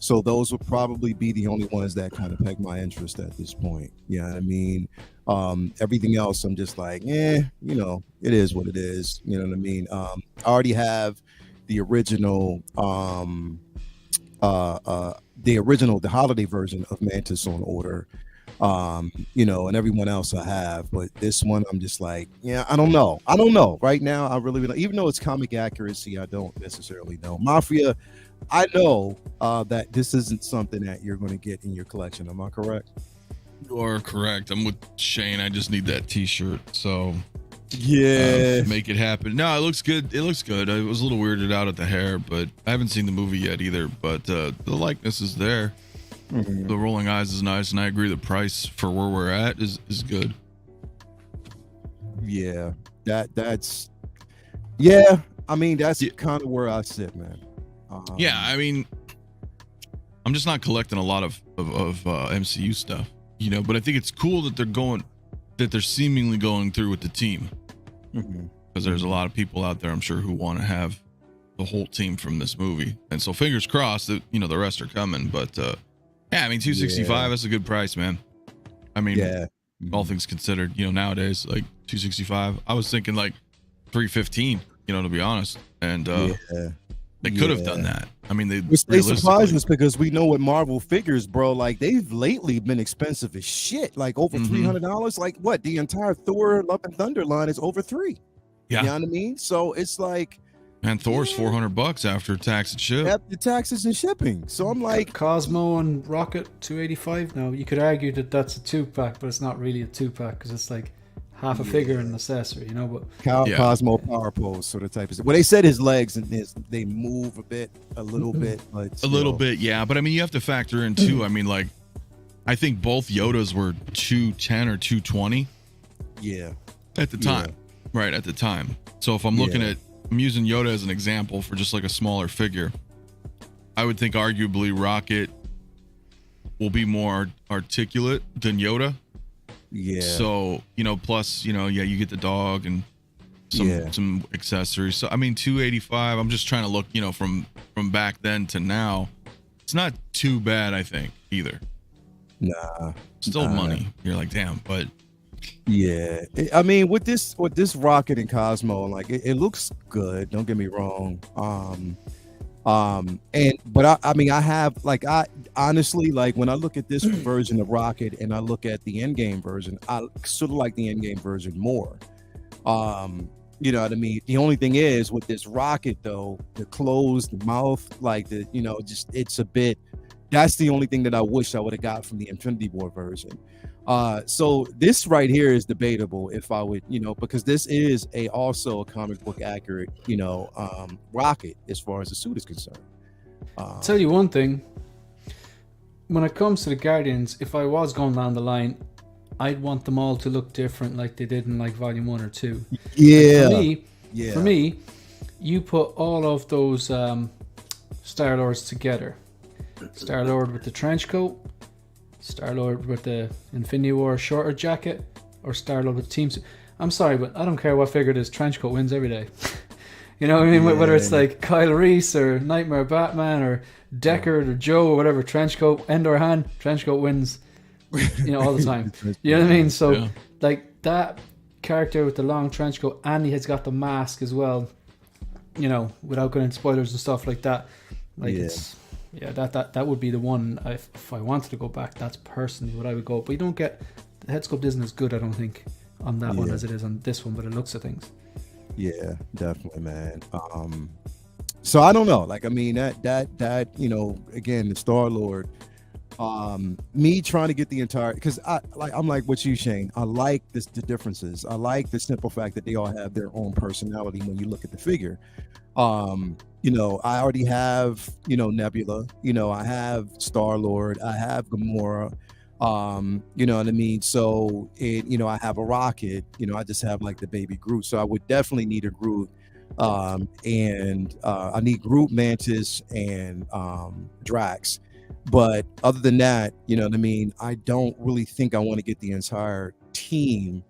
So those would probably be the only ones that kind of peg my interest at this point. You know what I mean? Everything else, I'm just like, it is what it is. You know what I mean? I already have the original, the holiday version of Mantis on order. And everyone else I have, but this one I'm just like, I don't know. Right now, I really don't. Even though it's comic accuracy, I don't necessarily know. Mafia, I know that this isn't something that you're going to get in your collection. Am I correct? You are correct. I'm with Shane. I just need that T-shirt. So make it happen. No, it looks good. I was a little weirded out at the hair, but I haven't seen the movie yet either. But the likeness is there. Mm-hmm. The rolling eyes is nice, and I agree the price for where we're at is good. Yeah, that's kind of where I sit, man. I mean, I'm just not collecting a lot of MCU stuff, but I think it's cool that they're seemingly going through with the team, because there's a lot of people out there, I'm sure, who want to have the whole team from this movie, and so fingers crossed that the rest are coming. But 265, that's a good price, man. I mean, all things considered, nowadays, like 265, I was thinking like 315, to be honest, and they could have done that. I mean, they surprised us because we know what Marvel figures, bro. Like, they've lately been expensive as shit. Like over $300. Like, what? The entire Thor Love and Thunder line is over $300. Yeah, you know what I mean. So it's like, and Thor's $400 after tax and ship. After taxes and shipping. So I'm like, Cosmo and Rocket 285. Now you could argue that that's a 2-pack, but it's not really a 2-pack because it's like half a figure and an accessory, But Cosmo Power Pose sort of type of. Well, they said his legs and they move a little bit, but a little bit, yeah. But I mean, you have to factor in too. I mean, like, I think both Yodas were 210 or 220. Yeah. At the time, right at the time. So if I'm looking at, I'm using Yoda as an example for just like a smaller figure. I would think arguably Rocket will be more articulate than Yoda. Yeah. So, plus, you get the dog and some accessories. So, I mean, 285, I'm just trying to look, from back then to now. It's not too bad, I think, either. Nah. Still money. You're like, damn, but yeah. I mean, with this Rocket and Cosmo, like it looks good. Don't get me wrong. But I mean, I have like, I honestly, like when I look at this version of Rocket and I look at the Endgame version, I sort of like the Endgame version more. You know what I mean? The only thing is with this Rocket though, the closed mouth, like the, you know, just it's a bit. That's the only thing that I wish I would have got from the Infinity War version. So this right here is debatable if I would, you know, because this is also a comic book accurate, you know, Rocket as far as the suit is concerned. I'll tell you one thing. When it comes to the Guardians, if I was going down the line, I'd want them all to look different like they did in like Volume 1 or 2. Yeah. Like for me, you put all of those Star-Lords together. Star-Lord with the trench coat, Star-Lord with the Infinity War shorter jacket, or Star-Lord with the team suit. I'm sorry, but I don't care what figure it is, trench coat wins every day. You know what I mean? Whether it's like Kyle Reese or Nightmare Batman or Deckard or Joe or whatever, trench coat, end or hand, trench coat wins, you know, all the time. You know what I mean? So like that character with the long trench coat, and he has got the mask as well, you know, without going into spoilers and stuff like that. Like that would be the one. If I wanted to go back, that's personally what I would go. But you don't get, the head sculpt isn't as good, I don't think, on that one as it is on this one, but it looks at things. Yeah, definitely, man. So I don't know. Like, I mean, that you know, again, the Star-Lord. Me trying to get the entire, because I'm like what you, Shane. I like the differences. I like the simple fact that they all have their own personality when you look at the figure. You know, I already have, you know, Nebula, you know, I have Star-Lord, I have Gamora, you know what I mean? So you know, I have a Rocket, you know, I just have like the baby Groot. So I would definitely need a Groot. And I need Groot, Mantis, and Drax. But other than that, you know what I mean, I don't really think I want to get the entire team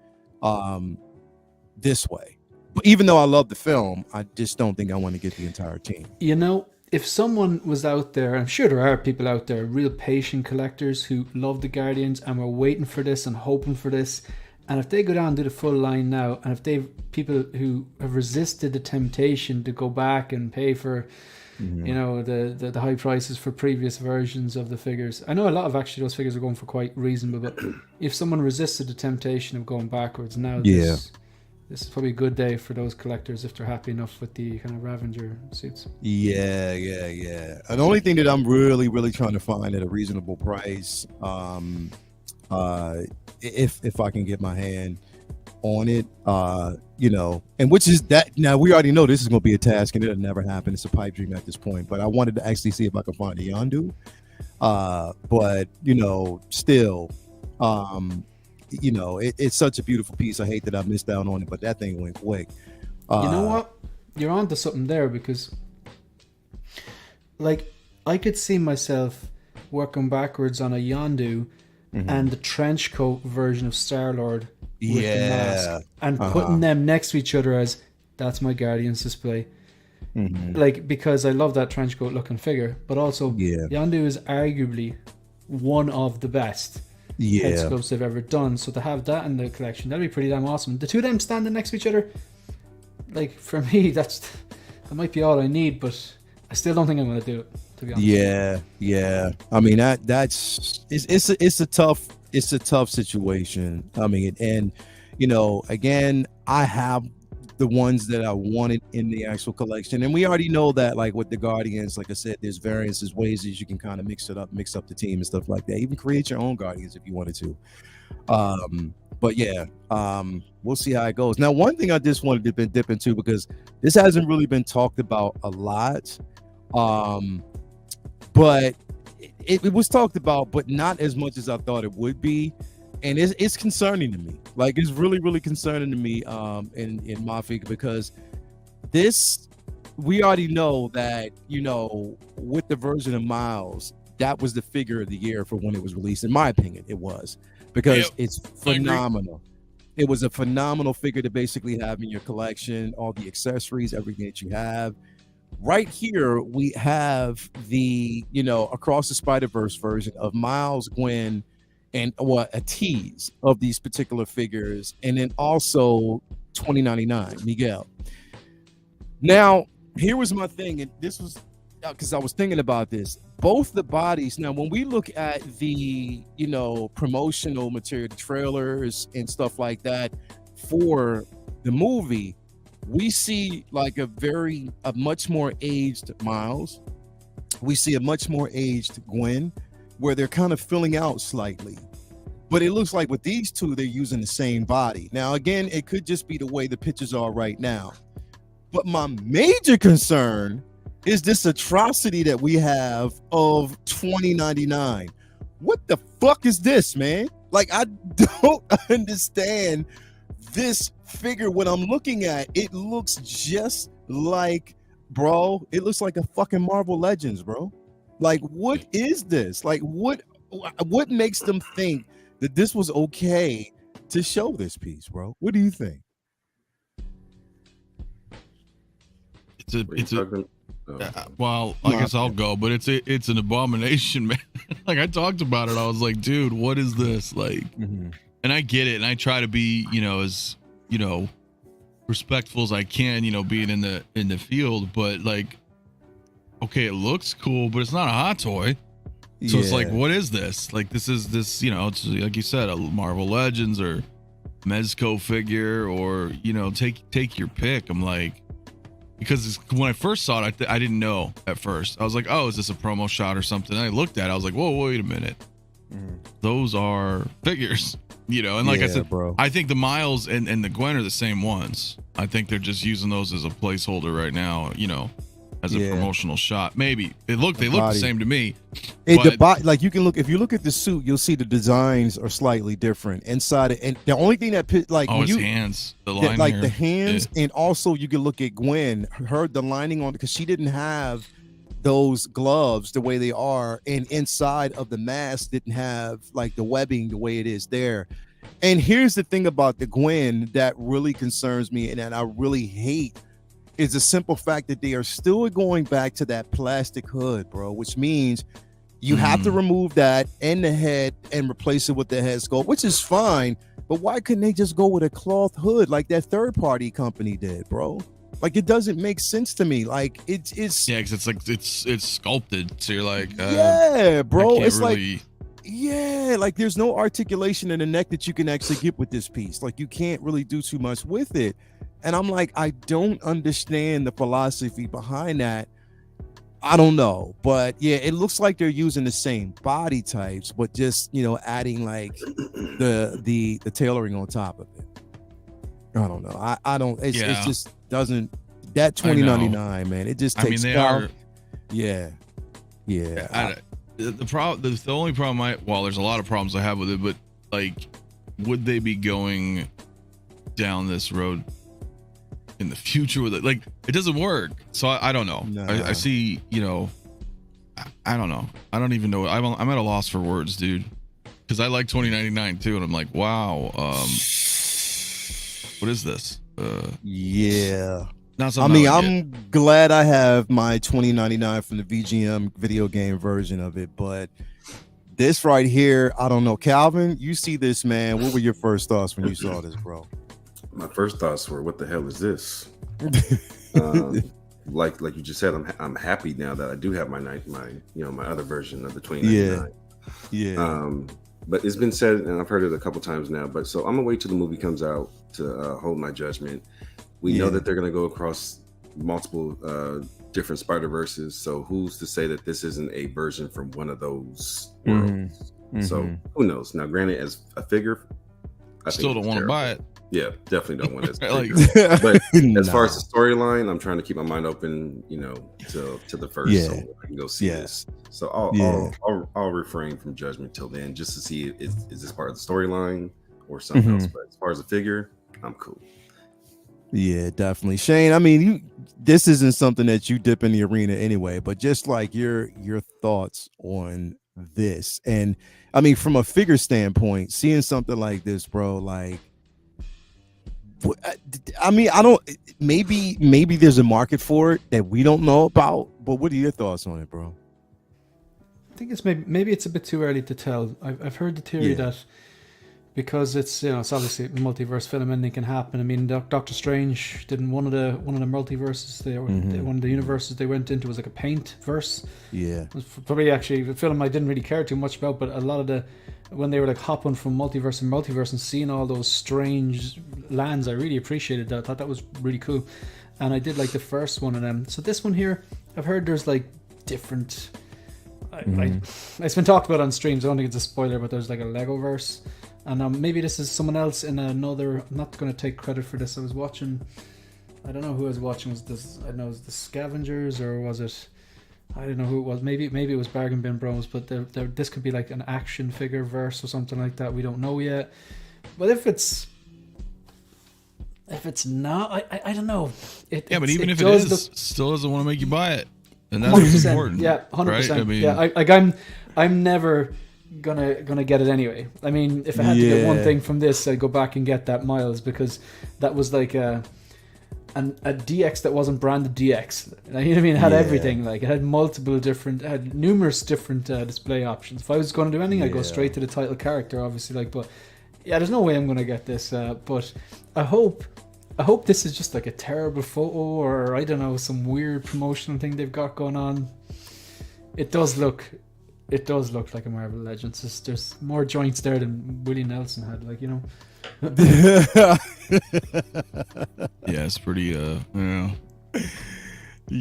this way. But even though I love the film, I just don't think I want to get the entire team. You know, if someone was out there, I'm sure there are people out there, real patient collectors who love the Guardians and were waiting for this and hoping for this, and if they go down and do the full line now, and if they've people who have resisted the temptation to go back and pay for you know, the high prices for previous versions of the figures. I know a lot of actually those figures are going for quite reasonable, but if someone resisted the temptation of going backwards now, this is probably a good day for those collectors if they're happy enough with the kind of Ravager suits. Yeah. And the only thing that I'm really trying to find at a reasonable price, if I can get my hand on it, you know, and which is that, now we already know this is going to be a task and it'll never happen. It's a pipe dream at this point, but I wanted to actually see if I could find a Yondu, but you know, still, you know, it's such a beautiful piece. I hate that I missed out on it, but that thing went quick. You know what, you're onto something there, because like I could see myself working backwards on a Yondu and the trench coat version of Star-Lord with the mask, and putting them next to each other as that's my Guardians display. Like, because I love that trench coat looking figure, but also Yondu is arguably one of the best head sculpts they've ever done. So to have that in the collection, that'd be pretty damn awesome. The two of them standing next to each other, like, for me, that might be all I need, but I still don't think I'm going to do it, to be honest. Yeah. I mean, it's a tough situation. I mean, and you know, again, I have the ones that I wanted in the actual collection, and we already know that, like with the Guardians, like I said, there's variants, there's ways that you can kind of mix up the team and stuff like that. Even create your own Guardians if you wanted to. But yeah, we'll see how it goes. Now, one thing I just wanted to dip into, because this hasn't really been talked about a lot, but it was talked about, but not as much as I thought it would be. And it's concerning to me. Like, it's really concerning to me in my figure, because this, we already know that, you know, with the version of Miles, that was the figure of the year for when it was released. In my opinion, it was, because it's phenomenal. It was a phenomenal figure to basically have in your collection, all the accessories, everything that you have. Right here, we have the, you know, Across the Spider-Verse version of Miles, Gwen, and a tease of these particular figures, and then also 2099 Miguel. Now, here was my thing, and this was, because I was thinking about this. Both the bodies. Now, when we look at the, promotional material, the trailers and stuff like that for the movie, we see like a much more aged Miles. We see a much more aged Gwen, where they're kind of filling out slightly. But it looks like with these two, they're using the same body. Now, again, it could just be the way the pictures are right now. But my major concern is this atrocity that we have of 2099. What the fuck is this, man? Like, I don't understand this figure. When I'm looking at it, looks just like, bro, it looks like a fucking Marvel Legends, bro. Like, what is this? Like, what makes them think that this was okay to show this piece, bro? What do you think? Well, I guess I'll go, but it's an abomination, man. Like, I talked about it. I was like, dude, what is this? Like, and I get it, and I try to be, as respectful as I can, being in the field, but like, okay, it looks cool, but it's not a hot toy. So it's like, what is this? Like, this, it's like you said, a Marvel Legends or Mezco figure, or take your pick. I'm like, because when I first saw it, I didn't know at first. I was like, oh, is this a promo shot or something? And I looked at it, I was like, whoa, wait a minute. Those are figures, and like I said, bro, I think the Miles and the Gwen are the same ones. I think they're just using those as a placeholder right now, as a promotional shot. Maybe they look the same to me. Like, you can look, if you look at the suit, you'll see the designs are slightly different inside it. And the only thing that his hands, the line, like the hands, and also you can look at Gwen, the lining on, because she didn't have those gloves the way they are, and inside of the mask didn't have like the webbing the way it is there. And here's the thing about the Gwen that really concerns me and that I really hate, is the simple fact that they are still going back to that plastic hood, bro, which means you have to remove that and the head and replace it with the head sculpt, which is fine. But why couldn't they just go with a cloth hood like that third party company did, bro? Like, it doesn't make sense to me. Like, it's because it's like it's sculpted, so you're like, bro, it's really... like there's no articulation in the neck that you can actually get with this piece. Like, you can't really do too much with it. And I'm like, I don't understand the philosophy behind that. I don't know, but yeah, it looks like they're using the same body types, but just adding like the tailoring on top of it. I don't know. I don't. It just doesn't. That 2099, man. It just takes. The only problem there's a lot of problems I have with it, but like, would they be going down this road in the future with it? Like, it doesn't work. So I don't know. I see, I don't know. I don't even know. I'm at a loss for words, dude. Because I like 2099 too, and I'm like, wow. What is this? I'm glad I have my 2099 from the VGM video game version of it, but this right here, I don't know. Calvin, you see this, man. What were your first thoughts when you saw this, bro? My first thoughts were, what the hell is this? Like you just said, I'm happy now that I do have my other version of the 2099. But it's been said, and I've heard it a couple times now, but so I'm gonna wait till the movie comes out to hold my judgment. We know that they're gonna go across multiple different Spider-Verses, so who's to say that this isn't a version from one of those worlds? So who knows? Now, granted, as a figure, I still don't want to buy it. Yeah, definitely don't want it. But as far as the storyline, I'm trying to keep my mind open, to the first, so I can go see this. So I'll refrain from judgment till then, just to see is this part of the storyline or something else. But as far as the figure, I'm cool. Yeah, definitely, Shane. I mean, this isn't something that you dip in the arena anyway, but just like your thoughts on this, and I mean, from a figure standpoint, seeing something like this, bro, like. I mean, I don't. Maybe there's a market for it that we don't know about. But what are your thoughts on it, bro? I think it's maybe it's a bit too early to tell. I've heard the theory that because it's, you know, it's obviously a multiverse film, anything can happen. I mean, Doctor Strange did one of the multiverses, one of the universes they went into was like a paint verse. Yeah, it was probably actually a film I didn't really care too much about, but a lot of when they were like hopping from multiverse and multiverse and seeing all those strange lands, I really appreciated that. I thought that was really cool, and I did like the first one of them. So this one here, I've heard there's like different. It's been talked about on streams. I don't think it's a spoiler, but there's like a Lego verse. And maybe this is someone else in another. I'm not going to take credit for this. I was watching. I don't know who I was watching. Was this? I don't know. Was it the Scavengers or was it? I don't know who it was. Maybe it was Bargain Bin Bros. But this could be like an action figure verse or something like that. We don't know yet. But if it's not, I don't know. But even if it is, still doesn't want to make you buy it, and that's 100%, important. Yeah, 100%. Right? I mean, yeah. I'm never gonna get it anyway. I mean, if I had to get one thing from this, I'd go back and get that Miles, because that was like a DX that wasn't branded DX. You know what I mean? It had everything. Like it had numerous different display options. If I was going to do anything, I'd go straight to the title character, obviously. Like, but yeah, there's no way I'm gonna get this. But I hope this is just like a terrible photo, or I don't know, some weird promotional thing they've got going on. It does look like a Marvel Legends. There's more joints there than Willie Nelson had, like, you know. Yeah, it's pretty you know.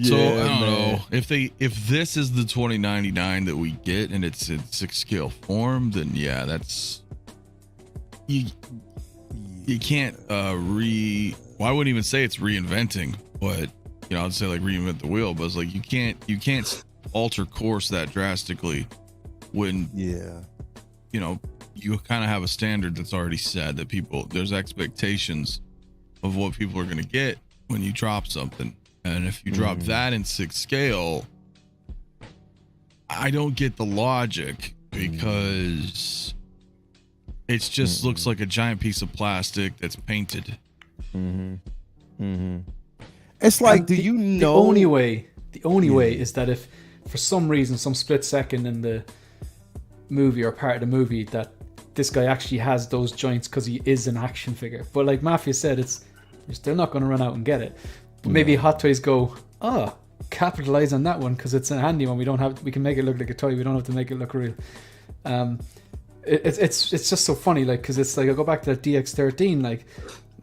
So I don't know if this is the 2099 that we get and it's in 6-scale form, then yeah, that's you can't well, I wouldn't even say it's reinventing, but you know, I'd say like reinvent the wheel, but it's like you can't alter course that drastically when you know you kind of have a standard that's already set, that there's expectations of what people are going to get when you drop something. And if you drop that in 6 scale, I don't get the logic, because it just looks like a giant piece of plastic that's painted. It's like, the only way is that if for some reason, some split second in the movie or part of the movie, that this guy actually has those joints because he is an action figure. But like Mafia said, you're still not going to run out and get it. But maybe Hot Toys go, capitalize on that one because it's a handy one. We can make it look like a toy. We don't have to make it look real. It's just so funny, like, because it's like I go back to that DX13, like,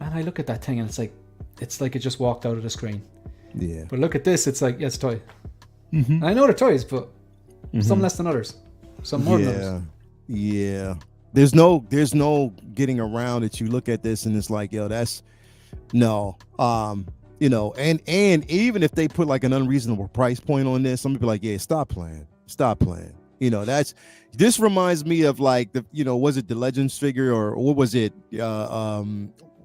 man, I look at that thing and it's like it just walked out of the screen. Yeah. But look at this, it's like, yeah, it's a toy. I know they're toys, but some less than others, some more than others. Yeah. There's no getting around it. You look at this and it's like, yo, that's no. You know, and even if they put like an unreasonable price point on this, some people are like, yeah, stop playing. You know, this reminds me of like was it the Legends figure, or what was it?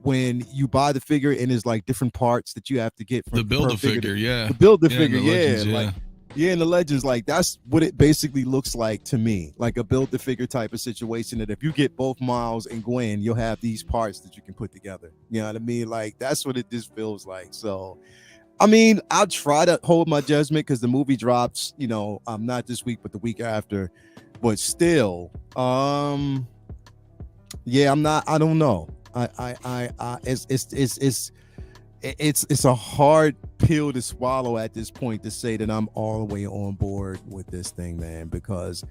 When you buy the figure and there's like different parts that you have to get from the Build-A-Figure, the Build-A-Figure, Legends, like in the Legends, like that's what it basically looks like to me, like a Build-A-Figure type of situation, that if you get both Miles and Gwen, you'll have these parts that you can put together. You know what I mean? Like that's what it just feels like. So I mean, I'll try to hold my judgment because the movie drops, not this week, but the week after. But still, yeah, I don't know. It's a hard pill to swallow at this point to say that I'm all the way on board with this thing, man, because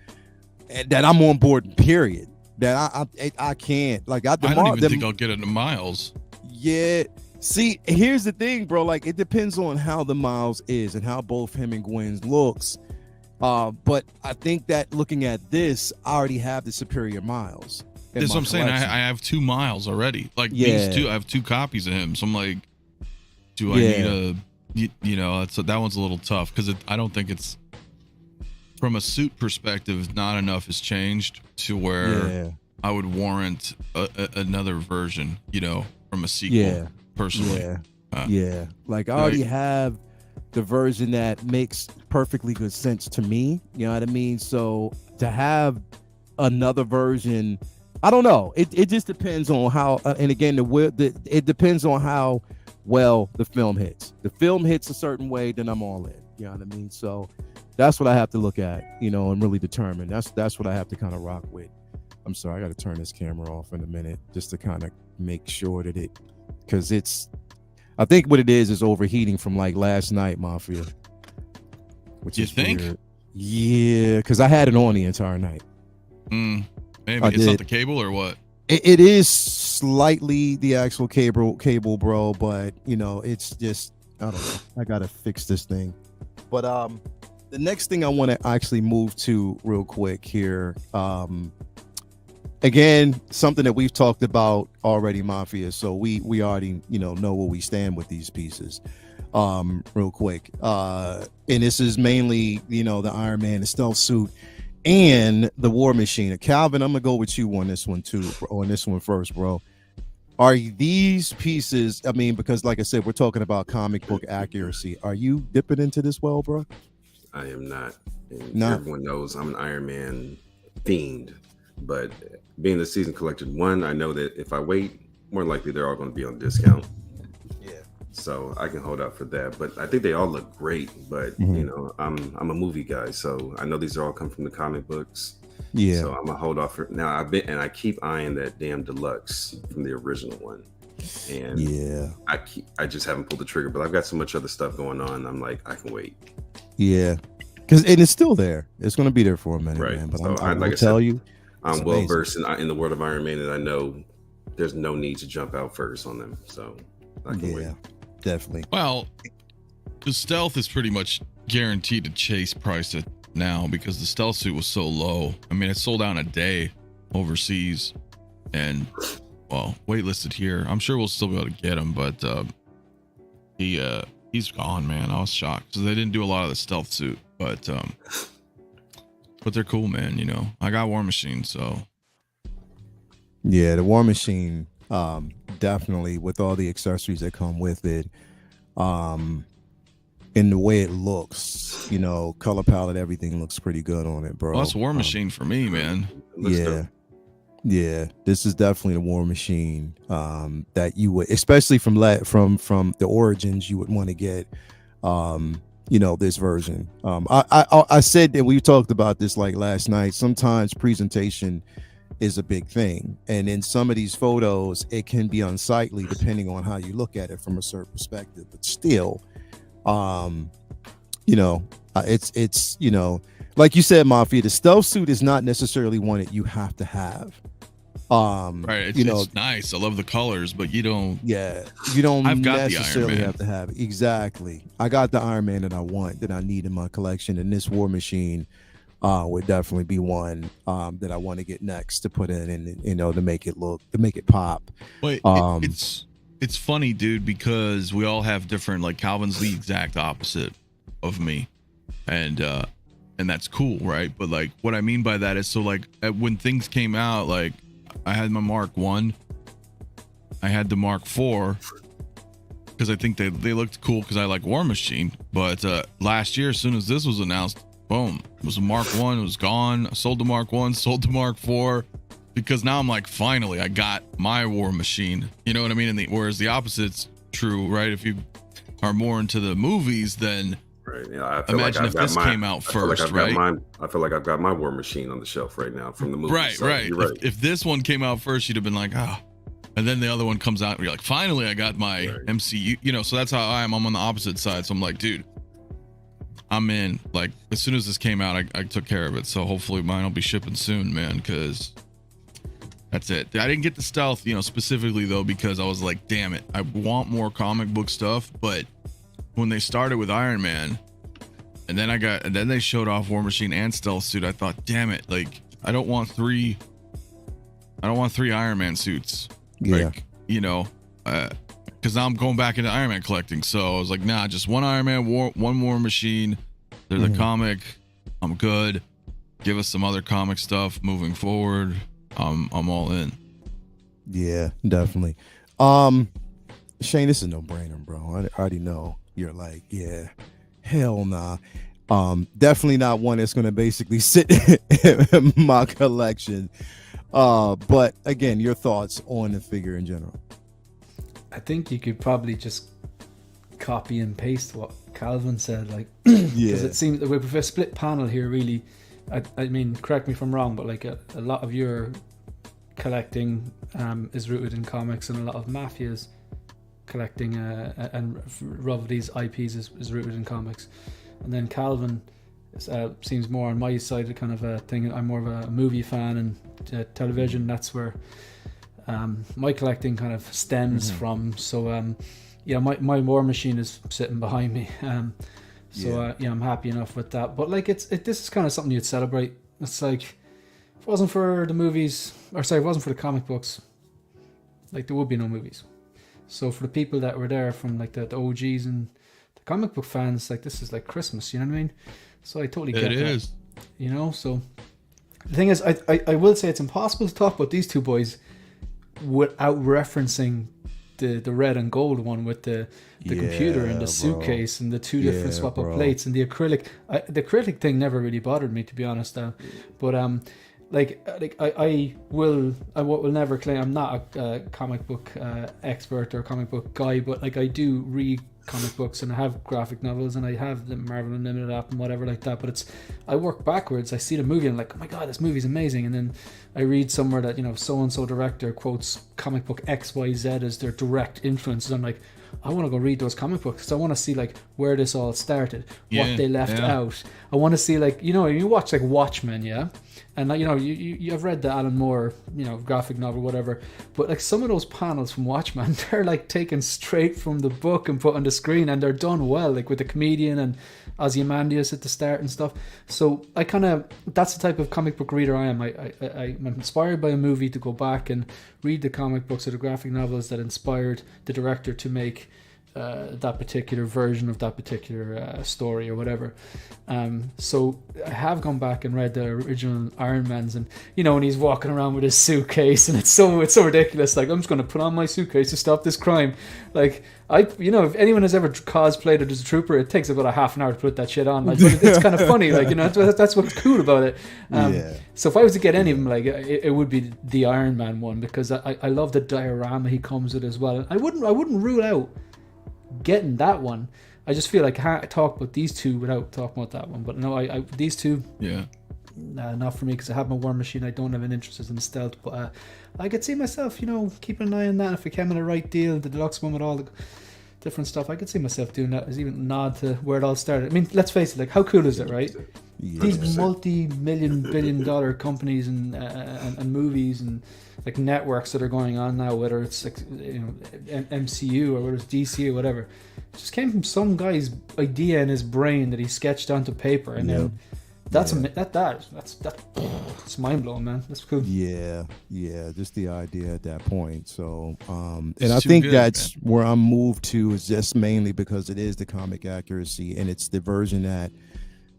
that I'm on board, period. That I can't, like, I don't even think I'll get into Miles. Yeah. See, here's the thing, bro. Like, it depends on how the Miles is and how both him and Gwen's looks. But I think that looking at this, I already have the superior Miles. That's what I'm saying. I have 2 Miles already. Like these two, I have 2 copies of him. So I'm like, do I need that one's a little tough because I don't think it's, from a suit perspective, not enough has changed to where I would warrant another version, from a sequel. Personally, like I already have the version that makes perfectly good sense to me. You know what I mean? So to have another version, I don't know. It just depends on how, and again, it depends on how well the film hits. The film hits a certain way, then I'm all in. You know what I mean? So that's what I have to look at, and really determine. That's what I have to kind of rock with. I'm sorry, I got to turn this camera off in a minute just to kind of make sure that because I think what it is overheating from like last night, Mafia. Which is weird. Yeah, because I had it on the entire night. Maybe it's not the cable or what? It is slightly the actual cable, bro. But it's just, I don't know. I gotta fix this thing. But the next thing I want to actually move to real quick here. Again, something that we've talked about already, Mafia. So we already know where we stand with these pieces. Real quick. And this is mainly the Iron Man, the stealth suit, and the War Machine. Calvin, I'm gonna go with you on this one too, on this one first, bro. Are these pieces, I mean, because like I said, we're talking about comic book accuracy. Are you dipping into this well, bro? I am not. And everyone knows I'm an Iron Man fiend, but being the season collector one, I know that if I wait, more likely they're all going to be on discount. Yeah. So I can hold out for that. But I think they all look great. But I'm a movie guy, so I know these are all come from the comic books. Yeah. So I'm gonna hold off for now. I keep eyeing that damn deluxe from the original one. And yeah, I just haven't pulled the trigger, but I've got so much other stuff going on. I'm like, I can wait. Yeah, because it's still there. It's going to be there for a minute, right? Man. But so I will tell you, I'm well versed in the world of Iron Man, and I know there's no need to jump out first on them. So I can wait. Definitely. Well, the stealth is pretty much guaranteed to chase price it now because the stealth suit was so low. I mean, it sold out in a day overseas, and waitlisted here. I'm sure we'll still be able to get him, but he's gone, man. I was shocked because they didn't do a lot of the stealth suit, but they're cool, man. I got War Machine, so yeah, the War Machine, definitely with all the accessories that come with it, and the way it looks, color palette, everything looks pretty good on it, bro. Well, that's War Machine for me, man. Yeah, this is definitely the War Machine that you would, especially from the origins, you would want to get, this version. I said that we talked about this like last night. Sometimes presentation is a big thing, and in some of these photos, it can be unsightly depending on how you look at it from a certain perspective. But still, it's like you said, Mafia, the stealth suit is not necessarily one that you have to have. Right, it's nice. I love the colors, but you don't necessarily have to have it. Exactly. I got the Iron Man that I need in my collection, and this War Machine would definitely be one that I want to get next to put in, and to make it pop. Wait, it's funny, dude, because we all have different, like Calvin's the exact opposite of me, and that's cool, right? But like what I mean by that is, so like when things came out, like I had my Mark 1, I had the Mark 4 because I think they looked cool because I like War Machine. But last year, as soon as this was announced, boom, it was a Mark 1, it was gone. I sold the Mark 1, sold the Mark 4, because now I'm like, finally, I got my War Machine. You know what I mean? And whereas the opposite's true, right? If you are more into the movies, then right. Yeah, imagine if this came out first, right? I feel like I've got my War Machine on the shelf right now from the movie. Right, so right. If this one came out first, you'd have been like, and then the other one comes out, and you're like, finally, I got my MCU. So that's how I am. I'm on the opposite side. So I'm like, dude, I'm in. Like, as soon as this came out, I took care of it. So hopefully mine will be shipping soon, man, because that's it. I didn't get the stealth, specifically though, because I was like, damn it, I want more comic book stuff. But when they started with Iron Man, and then they showed off War Machine and stealth suit, I thought, damn it, like I don't want three Iron Man suits. Yeah. Like, because now I'm going back into Iron Man collecting. So I was like, nah, just one Iron Man, one War Machine. They're the comic. I'm good. Give us some other comic stuff moving forward. I'm all in. Yeah, definitely. Shane, this is no brainer, bro. I already know you're like, yeah, hell nah. Definitely not one that's gonna basically sit in my collection. But again, your thoughts on the figure in general. I think you could probably just copy and paste what Calvin said, like, because it seems with a split panel here, really. I mean, correct me if I'm wrong, but like a lot of your collecting is rooted in comics, and a lot of Mafia's collecting and Rob these IPs is rooted in comics. And then Calvin seems more on my side of kind of a thing. I'm more of a movie fan and television. That's where my collecting kind of stems from. So yeah, my War Machine is sitting behind me. So yeah, I'm happy enough with that. But like this is kind of something you'd celebrate. It's like, if it wasn't for the movies, or sorry, if it wasn't for the comic books, like there would be no movies. So for the people that were there from like the OGs and the comic book fans, like this is like Christmas, you know what I mean? So I totally get it. It is. You know, so the thing is, I will say it's impossible to talk about these two boys without referencing the red and gold one with the computer and the suitcase and the two different swap up plates and the acrylic. The acrylic thing never really bothered me, to be honest. But I will never claim I'm not a comic book expert or comic book guy, but like I do read comic books and I have graphic novels and I have the Marvel Unlimited app and whatever like that. But I work backwards. I see the movie and I'm like, oh my god, this movie's amazing, and then I read somewhere that, you know, so and so director quotes comic book XYZ as their direct influence, and I'm like, I want to go read those comic books because I want to see like where this all started, what they left out. I want to see, like, you know, you watch like Watchmen, and like, you know, you've read the Alan Moore, you know, graphic novel, whatever, but like some of those panels from Watchmen, they're like taken straight from the book and put on the screen, and they're done well, like with the comedian and Ozymandias at the start and stuff. So I kind of, that's the type of comic book reader I am. I'm inspired by a movie to go back and read the comic books or the graphic novels that inspired the director to make that particular version of that particular story or whatever. So I have gone back and read the original Iron Man's, and you know, when he's walking around with his suitcase, and it's so ridiculous. Like, I'm just going to put on my suitcase to stop this crime. Like, you know, if anyone has ever cosplayed as a trooper, it takes about a half an hour to put that shit on. Like, but it's kind of funny. Like, you know, that's what's cool about it. So if I was to get any of them, like, it would be the Iron Man one, because I love the diorama he comes with as well. I wouldn't rule out getting that one. I just feel like I can't talk about these two without talking about that one. But no, I these two, not for me, because I have my War Machine. I don't have an interest in stealth, but I could see myself, you know, keeping an eye on that. If it came in the right deal, the deluxe one with all the different stuff, I could see myself doing that as even a nod to where it all started. I mean, let's face it, like, how cool is it, right? These multi-million, billion-dollar companies and movies and like networks that are going on now, whether it's like, you know, MCU or whether it's DC or whatever, it just came from some guy's idea in his brain that he sketched onto paper, and then that's mind blowing, man. That's cool. Yeah, just the idea at that point. So and I think that's where I'm moved to, is just mainly because it is the comic accuracy, and it's the version that,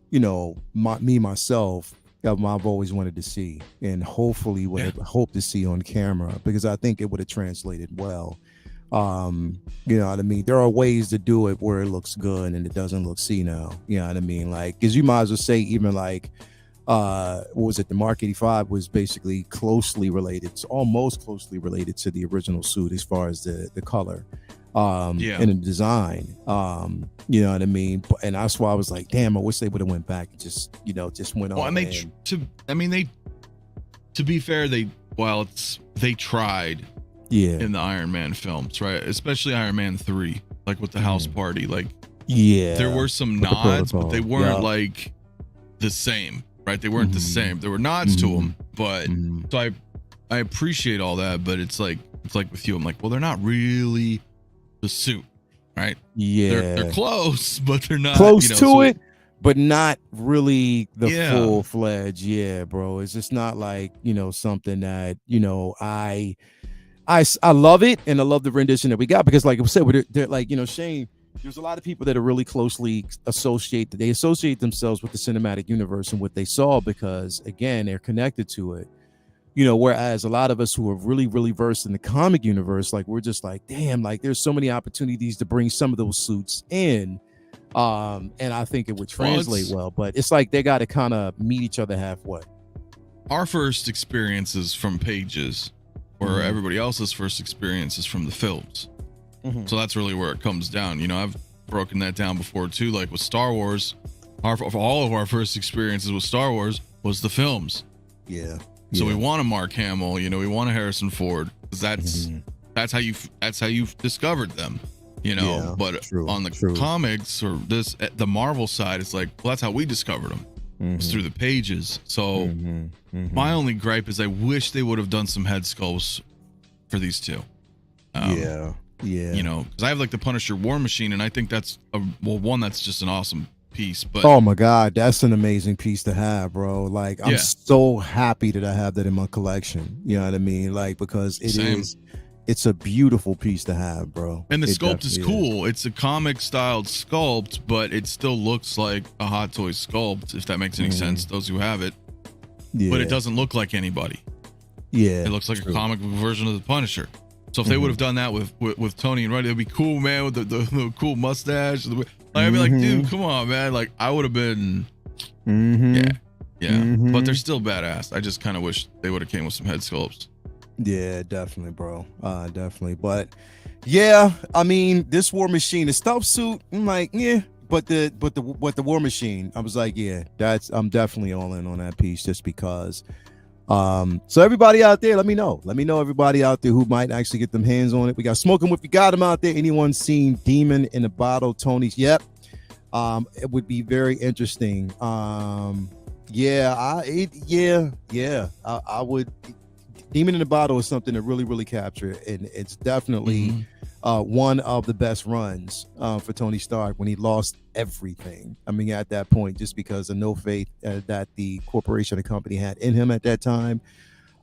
you know, myself, I've always wanted to see, and hopefully would have hoped to see on camera, because I think it would have translated well. You know what I mean? There are ways to do it where it looks good and it doesn't look senile. You know what I mean? Like, because you might as well say, even like, what was it? The Mark 85 was basically closely related, it's almost closely related to the original suit as far as the color. And the design, you know what I mean? And that's why I was like, damn, I wish they would have went back and just went on. Well, to be fair, they tried in the Iron Man films, right? Especially Iron Man 3, like with the house party, like there were some nods, but they weren't like the same, right? They weren't the same. There were nods to them, but so I appreciate all that, but it's like with you, I'm like, well, they're not really the suit, right? They're close, but they're not close to it, but not really the full-fledged. Bro, it's just not like, you know, something that, you know, I love it, and I love the rendition that we got, because like I said, they're like, you know, Shane, there's a lot of people that are really closely associate themselves with the cinematic universe and what they saw, because again, they're connected to it. You know, whereas a lot of us who are really, really versed in the comic universe, like, we're just like, damn, like, there's so many opportunities to bring some of those suits in. And I think it would translate well, but it's like they got to kind of meet each other halfway. Our first experiences from pages, or everybody else's first experiences from the films. So that's really where it comes down. You know, I've broken that down before too, like with Star Wars. All of our first experiences with Star Wars was the films. So we want a Mark Hamill, we want a Harrison Ford, because that's how you've discovered them, But on the comics or the Marvel side, it's like, well, that's how we discovered them. It's through the pages. So my only gripe is I wish they would have done some head sculpts for these two. Yeah. Because I have like the Punisher War Machine, and I think that's that's just an awesome piece. But oh my God, that's an amazing piece to have, bro. Like, I'm so happy that I have that in my collection. You know what I mean? Like, because it's a beautiful piece to have, bro. And the sculpt is cool. It's a comic styled sculpt, but it still looks like a Hot Toys sculpt, if that makes any sense, those who have it. Yeah. But it doesn't look like anybody. Yeah. It looks like a comic book version of the Punisher. So if they would have done that with Tony and Roddy, it'd be cool, man, with the cool mustache. I'd be like, dude, come on, man. Like, I would have been But they're still badass. I just kind of wish they would have came with some head sculpts. Yeah, definitely, bro. Definitely. But yeah, I mean, this War Machine, the stealth suit, I'm like, yeah. But the War Machine, I was like, yeah, I'm definitely all in on that piece, just because. So everybody out there, let me know everybody out there who might actually get them hands on it. We got Smoking With, we got them out there. Anyone seen Demon in a Bottle? Tony's, yep. It would be very interesting. I would. Demon in a Bottle is something to really, really capture, and it's definitely one of the best runs for Tony Stark when he lost everything. I mean, at that point, just because of no faith that the corporation and company had in him at that time.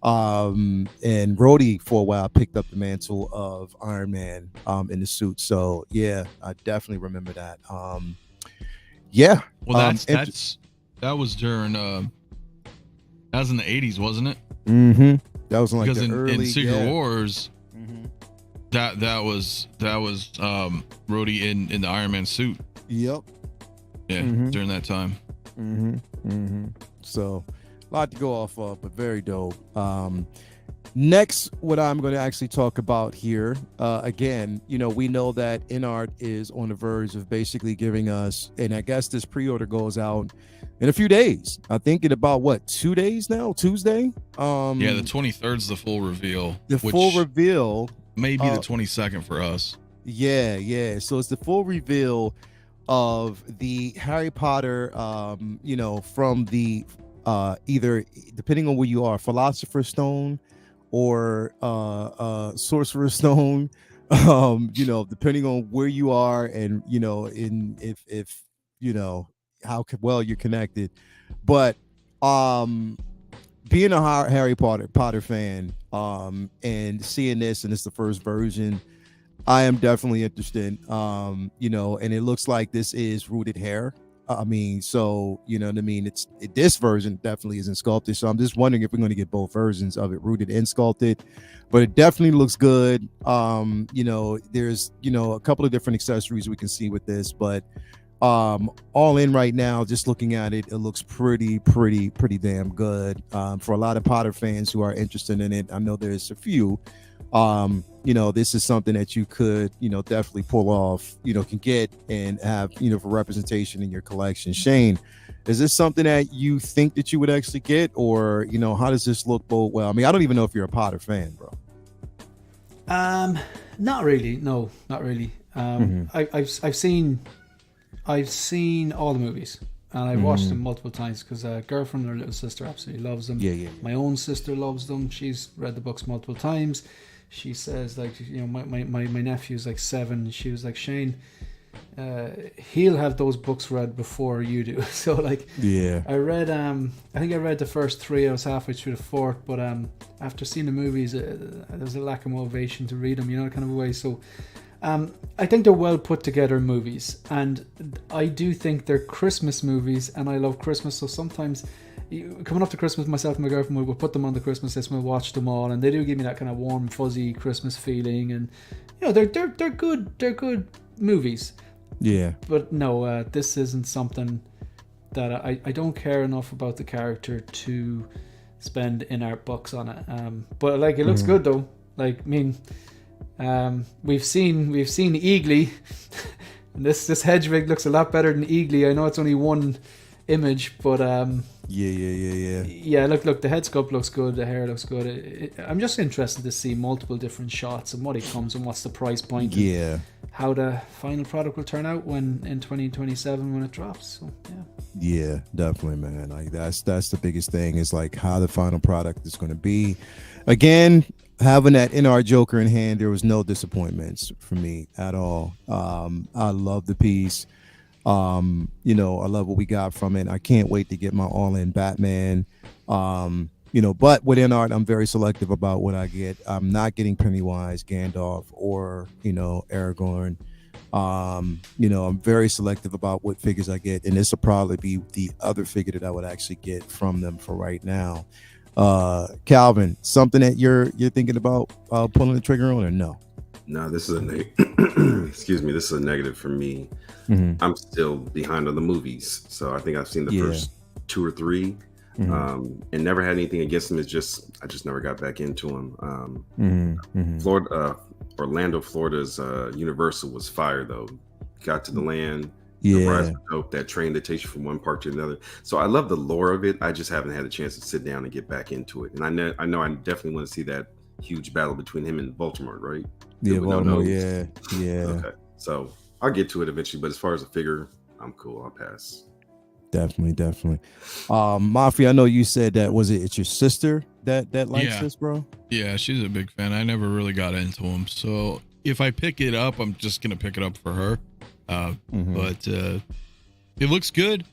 And Rhodey for a while picked up the mantle of Iron Man in the suit. So yeah, I definitely remember that. Yeah. Well, that was during that was in the 80s, wasn't it? Mm-hmm. That was like because the early, in Secret Wars. That was Rhodey in the Iron Man suit. Yep. Yeah, during that time. So a lot to go off of, but very dope. Next, what I'm going to actually talk about here, again, we know that InArt is on the verge of basically giving us, and I guess this pre-order goes out in a few days. I think in about 2 days now, Tuesday. The 23rd is the full reveal. Full reveal. Maybe the 22nd for us. Yeah. So it's the full reveal of the Harry Potter, from the either, depending on where you are, Philosopher's Stone or Sorcerer's Stone, depending on where you are, and if how well you're connected. But being a Harry Potter fan, and seeing this, and it's the first version, I am definitely interested. And it looks like this is rooted hair. I mean, so you know what I mean? This version definitely isn't sculpted. So I'm just wondering if we're going to get both versions of it, rooted and sculpted. But it definitely looks good. There's a couple of different accessories we can see with this, but all in right now, just looking at it, it looks pretty damn good. For a lot of Potter fans who are interested in it, I know there's a few. This is something that you could, definitely pull off, can get and have, for representation in your collection. Shane, is this something that you think that you would actually get, or, how does this look both well? I mean, I don't even know if you're a Potter fan, bro. Not really. No, not really. I've seen all the movies, and I've watched them multiple times because a girlfriend and her little sister absolutely loves them. Yeah. My own sister loves them. She's read the books multiple times. She says, like, my nephew's like 7. She was like, Shane, he'll have those books read before you do. So like, yeah, I read I think I read the first 3. I was halfway through the 4th, but after seeing the movies, there's a lack of motivation to read them, kind of a way. So I think they're well put together movies, and I do think they're Christmas movies, and I love Christmas. So sometimes, coming up to Christmas, myself and my girlfriend will put them on the Christmas list and we'll watch them all, and they do give me that kind of warm, fuzzy Christmas feeling. And they're good movies. Yeah. But no, this isn't something that I don't care enough about the character to spend InArt bucks on it. But like, it looks good though. Like, I mean, we've seen Eagly. This Hedwig looks a lot better than Eagly. I know it's only one image, but Yeah, look, the head sculpt looks good, the hair looks good. I'm just interested to see multiple different shots and what it comes and what's the price point. Yeah. How the final product will turn out when in 2027 when it drops. So, yeah, definitely, man. Like that's the biggest thing is like how the final product is going to be. Again, having that NR Joker in hand, there was no disappointments for me at all. I love the piece. You know, I love what we got from it. I can't wait to get my all-in Batman. You know, but within art, I'm very selective about what I get. I'm not getting Pennywise, Gandalf, or, you know, Aragorn. You know, I'm very selective about what figures I get, and this will probably be the other figure that I would actually get from them for right now. Calvin, something that you're thinking about pulling the trigger on, or no? No, this is excuse me, this is a negative for me. I'm still behind on the movies, so I think I've seen the first 2 or 3, and never had anything against them. It's just I just never got back into them. Florida, Orlando, Florida's Universal was fire though. Got to the land. The rides were dope. That train that takes you from one park to another. So I love the lore of it. I just haven't had a chance to sit down and get back into it. And I know I definitely want to see that huge battle between him and Voldemort, right? Yeah, Voldemort. Yeah. Okay, so I'll get to it eventually. But as far as a figure, I'm cool. I'll pass. Definitely. Mafia, I know you said that it's your sister that likes this, bro? Yeah, she's a big fan. I never really got into him. So if I pick it up, I'm just gonna pick it up for her. But it looks good.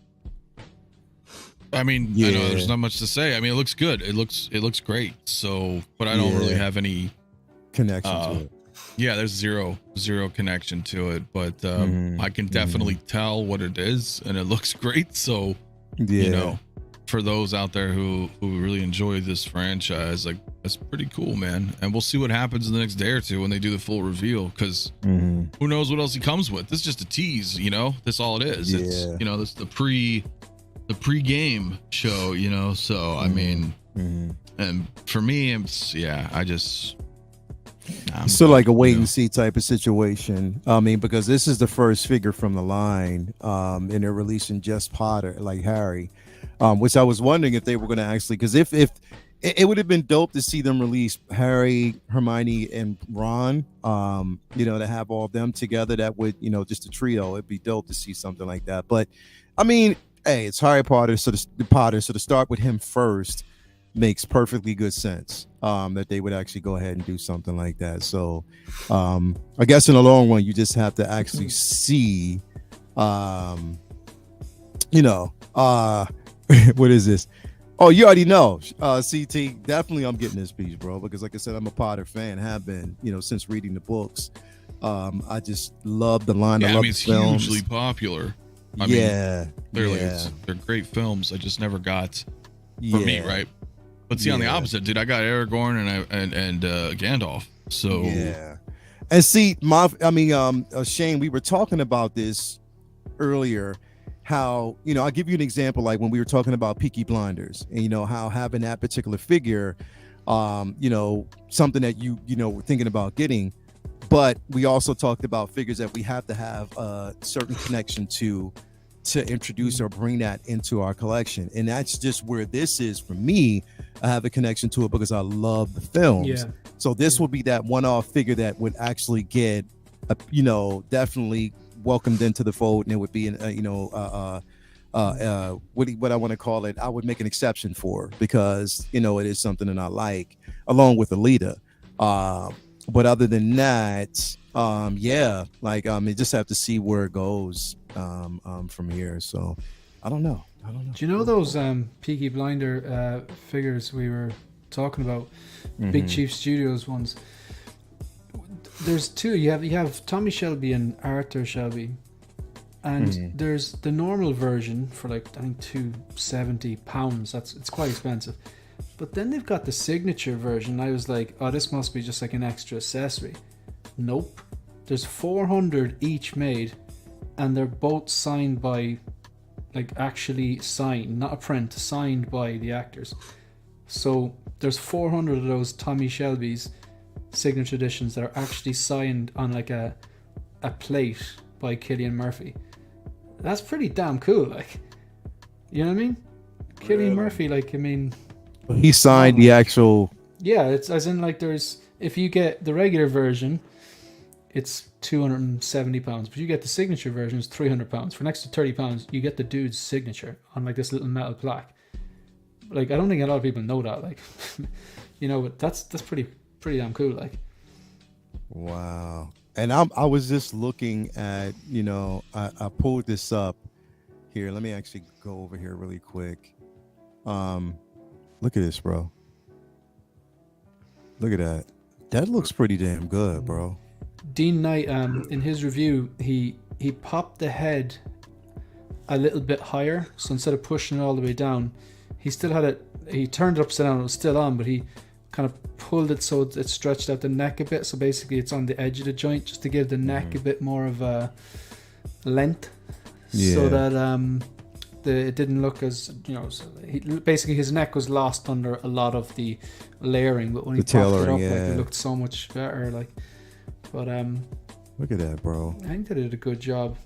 I mean, I know there's not much to say. I mean, it looks good. It looks great. So, but I don't really have any connection to it. Yeah, there's zero connection to it, but I can definitely tell what it is, and it looks great. So, you know, for those out there who really enjoy this franchise, like that's pretty cool, man. And we'll see what happens in the next day or two when they do the full reveal, because who knows what else he comes with. This is just a tease, you know. That's all it is. It's, you know, this the pre-game show, you know. So I mean, and for me, it's so like a wait and see type of situation. I mean, because this is the first figure from the line, and they're releasing just Potter, like Harry, which I was wondering if they were going to actually, because if it would have been dope to see them release Harry, Hermione, and Ron, you know, to have all of them together. That would, you know, just a trio. It'd be dope to see something like that. But I mean, hey, it's Harry Potter, so to start with him first makes perfectly good sense. That they would actually go ahead and do something like that. So I guess in the long run, you just have to actually see, you know, what is this? Oh, you already know. CT, definitely I'm getting this piece, bro, because like I said, I'm a Potter fan, have been, you know, since reading the books. I just love the line. I love it's the films. hugely popular. I mean, clearly they're great films. I just never got for me, right? But see, on the opposite, dude, I got Aragorn and Gandalf. So and see, Shane, we were talking about this earlier. How, you know, I'll give you an example, like when we were talking about Peaky Blinders, and you know how having that particular figure, you know, something that you know were thinking about getting, but we also talked about figures that we have to have a certain connection to introduce or bring that into our collection, and that's just where this is for me. I have a connection to it because I love the films. So this will be that one-off figure that would actually get, you know, definitely welcomed into the fold, and it would be you know, what I want to call it, I would make an exception for, because you know it is something that I like, along with Alita. But other than that, you just have to see where it goes from here. So I don't know. Do you know those Peaky Blinder figures we were talking about, Big Chief Studios ones? There's two. You have Tommy Shelby and Arthur Shelby, and there's the normal version for like I think £270. It's quite expensive. But then they've got the signature version. I was like, oh, this must be just like an extra accessory. Nope. There's 400 each made, and they're both signed by, like actually signed, not a print, signed by the actors. So there's 400 of those Tommy Shelby's signature editions that are actually signed on like a plate by Cillian Murphy. That's pretty damn cool, like, you know what I mean? Cillian Murphy, like, I mean, he signed the actual. Yeah, it's as in like if you get the regular version, it's £270, but you get the signature version, it's £300. For next to £30, you get the dude's signature on like this little metal plaque. Like, I don't think a lot of people know that. Like, but that's pretty damn cool. Like, wow. And I was just looking at, I pulled this up here. Let me actually go over here really quick. Look at this, bro. Look at that. That looks pretty damn good, bro. Dean Knight, in his review, he popped the head a little bit higher. So instead of pushing it all the way down, he still had it. He turned it upside down. It was still on, but he kind of pulled it so it stretched out the neck a bit. So basically, it's on the edge of the joint, just to give the neck a bit more of a length, so that it didn't look as basically his neck was lost under a lot of the layering, but when he popped it up, like, it looked so much better. Like, but look at that, bro. I think they did a good job.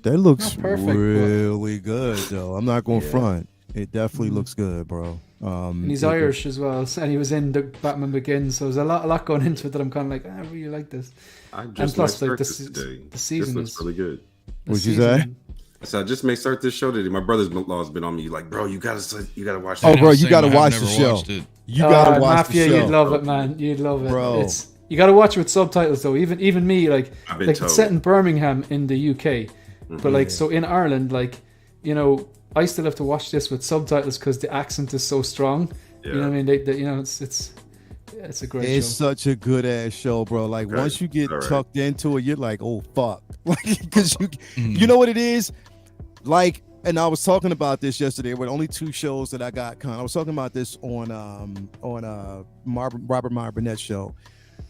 That looks really good, though. I'm not going front. It definitely looks good, bro. And he's Irish as well, and he was in the Batman Begins, so there's a lot going into it that I'm kind of like, I really like this. I just and plus, like the season looks really good. What'd you say? So I just may start this show today. My brother-in-law has been on me like, bro, you gotta watch. Oh, bro, you gotta watch the show. You gotta watch the show. You'd love it, man. You'd love it, bro. You gotta watch it with subtitles, though. Even me, like it's set in Birmingham in the UK, but like so in Ireland, like I still have to watch this with subtitles because the accent is so strong. Yeah. You know what I mean? It's a great show. It's such a good ass show, bro. Like once you get tucked into it, you're like, oh fuck, like because you know what it is. Like, and I was talking about this yesterday with only 2 shows that I got. I was talking about this on Robert Meyer Burnett's show.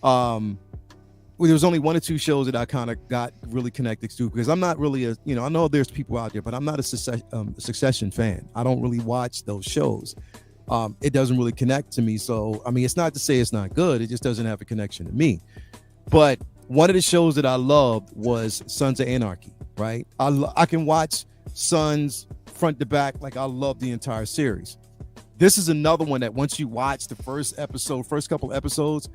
There was only 1 or 2 shows that I kind of got really connected to, because I'm not really I know there's people out there, but I'm not a Succession fan. I don't really watch those shows. It doesn't really connect to me. So, I mean, it's not to say it's not good. It just doesn't have a connection to me. But one of the shows that I loved was Sons of Anarchy, right? I can watch Sons front to back. Like, I love the entire series. This is another one that once you watch the first couple episodes,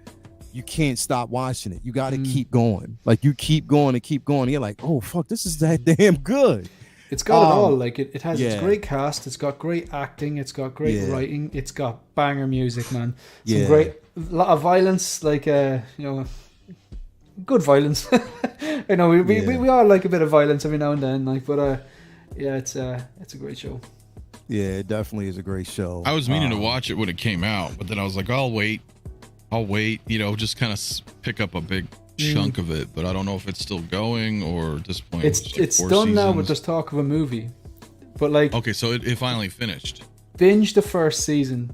you can't stop watching it. You got to keep going. Like, you keep going and keep going. And you're like, oh, fuck, this is that damn good. It's got it all. Like, it has its great cast. It's got great acting. It's got great writing. It's got banger music, man. A lot of violence, like, good violence. I know we all like a bit of violence every now and then. Like, but it's a great show. Yeah, it definitely is a great show. I was meaning to watch it when it came out, but then I was like, I'll wait, just kind of pick up a big chunk of it, but I don't know if it's still going or at this point it's done seasons. Now, but there's talk of a movie. But like, okay, so it finally finished. Binge the first season,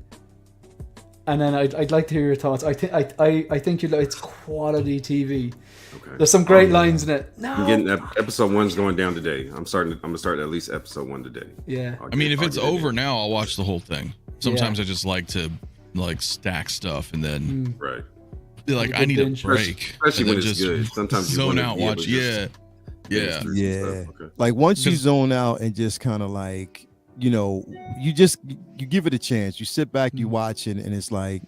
and then I'd like to hear your thoughts. I think it's quality TV. Okay. There's some great lines in it. No, I'm getting episode 1's going down today. I'm gonna start at least episode 1 today. Yeah. If it's over now, I'll watch the whole thing. Sometimes I just like to stack stuff and then right. Like, I need a break, especially when it's good. Sometimes you zone out, watch. Yeah. Okay. Like, once you zone out and just kind of like, you give it a chance. You sit back, you watch it, and it's like,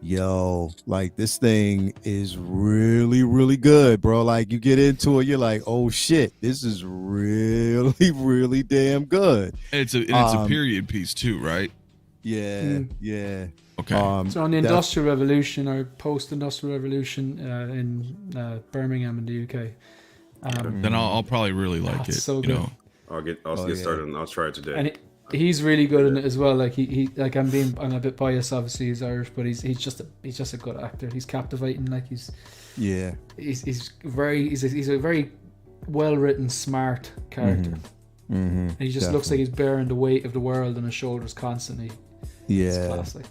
yo, like, this thing is really, really good, bro. Like, you get into it, you're like, oh shit, this is really, really damn good. And it's a period piece too, right? Yeah. Okay. So on the Industrial Revolution or post-Industrial Revolution in Birmingham in the UK. Then I'll probably really like it. So good. I'll get started and I'll try it today. And he's really good in it as well. Like he like I'm a bit biased. Obviously, he's Irish, but he's just a good actor. He's captivating. Like he's a very well written, smart character. And he just looks like he's bearing the weight of the world on his shoulders constantly. Yeah. It's classic.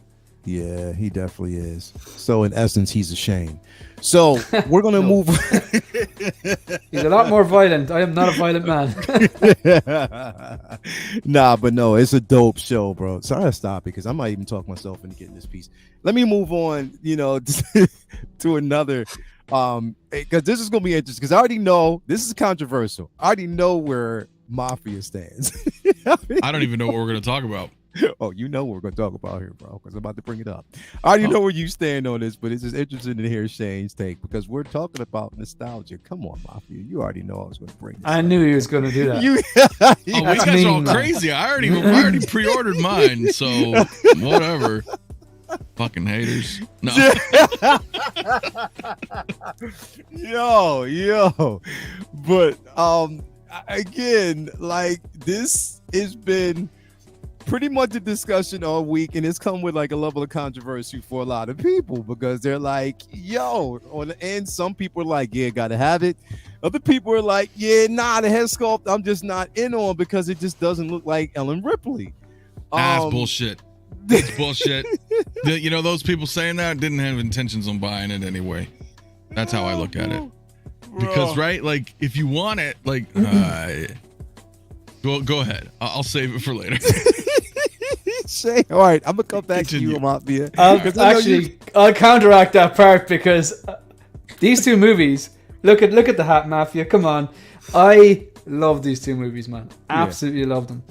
Yeah, he definitely is. So in essence, he's a Shane. So we're gonna move. He's a lot more violent. I am not a violent man. Nah, but no, it's a dope show, bro. So I gotta stop it because I might even talk myself into getting this piece. Let me move on, to another. Because this is gonna be interesting. Because I already know this is controversial. I already know where Mafia stands. I don't even know what we're gonna talk about. Oh, you know what we're going to talk about here, bro, because I'm about to bring it up. I already know where you stand on this, but it's just interesting to hear Shane's take because we're talking about nostalgia. Come on, Mafia. You already know I was going to bring this I up. knew he was going to do that. Oh, you guys are all crazy. I already pre-ordered mine, so whatever. Fucking haters. No. Yo. But again, like this has been pretty much a discussion all week, and it's come with like a level of controversy for a lot of people because they're like, yo, on the end, some people are like, yeah, gotta have it. Other people are like, yeah, nah, the head sculpt I'm just not in on because it just doesn't look like Ellen Ripley. That's bullshit. It's bullshit. You know, those people saying that didn't have intentions on buying it anyway. That's how I look at it. Because, right, like, if you want it, like, go ahead. I'll save it for later. Shay, all right, I'm gonna come back to you, Mafia. I'll counteract that part because these two movies. Look at the hat, Mafia. Come on, I love these two movies, man. Absolutely love them.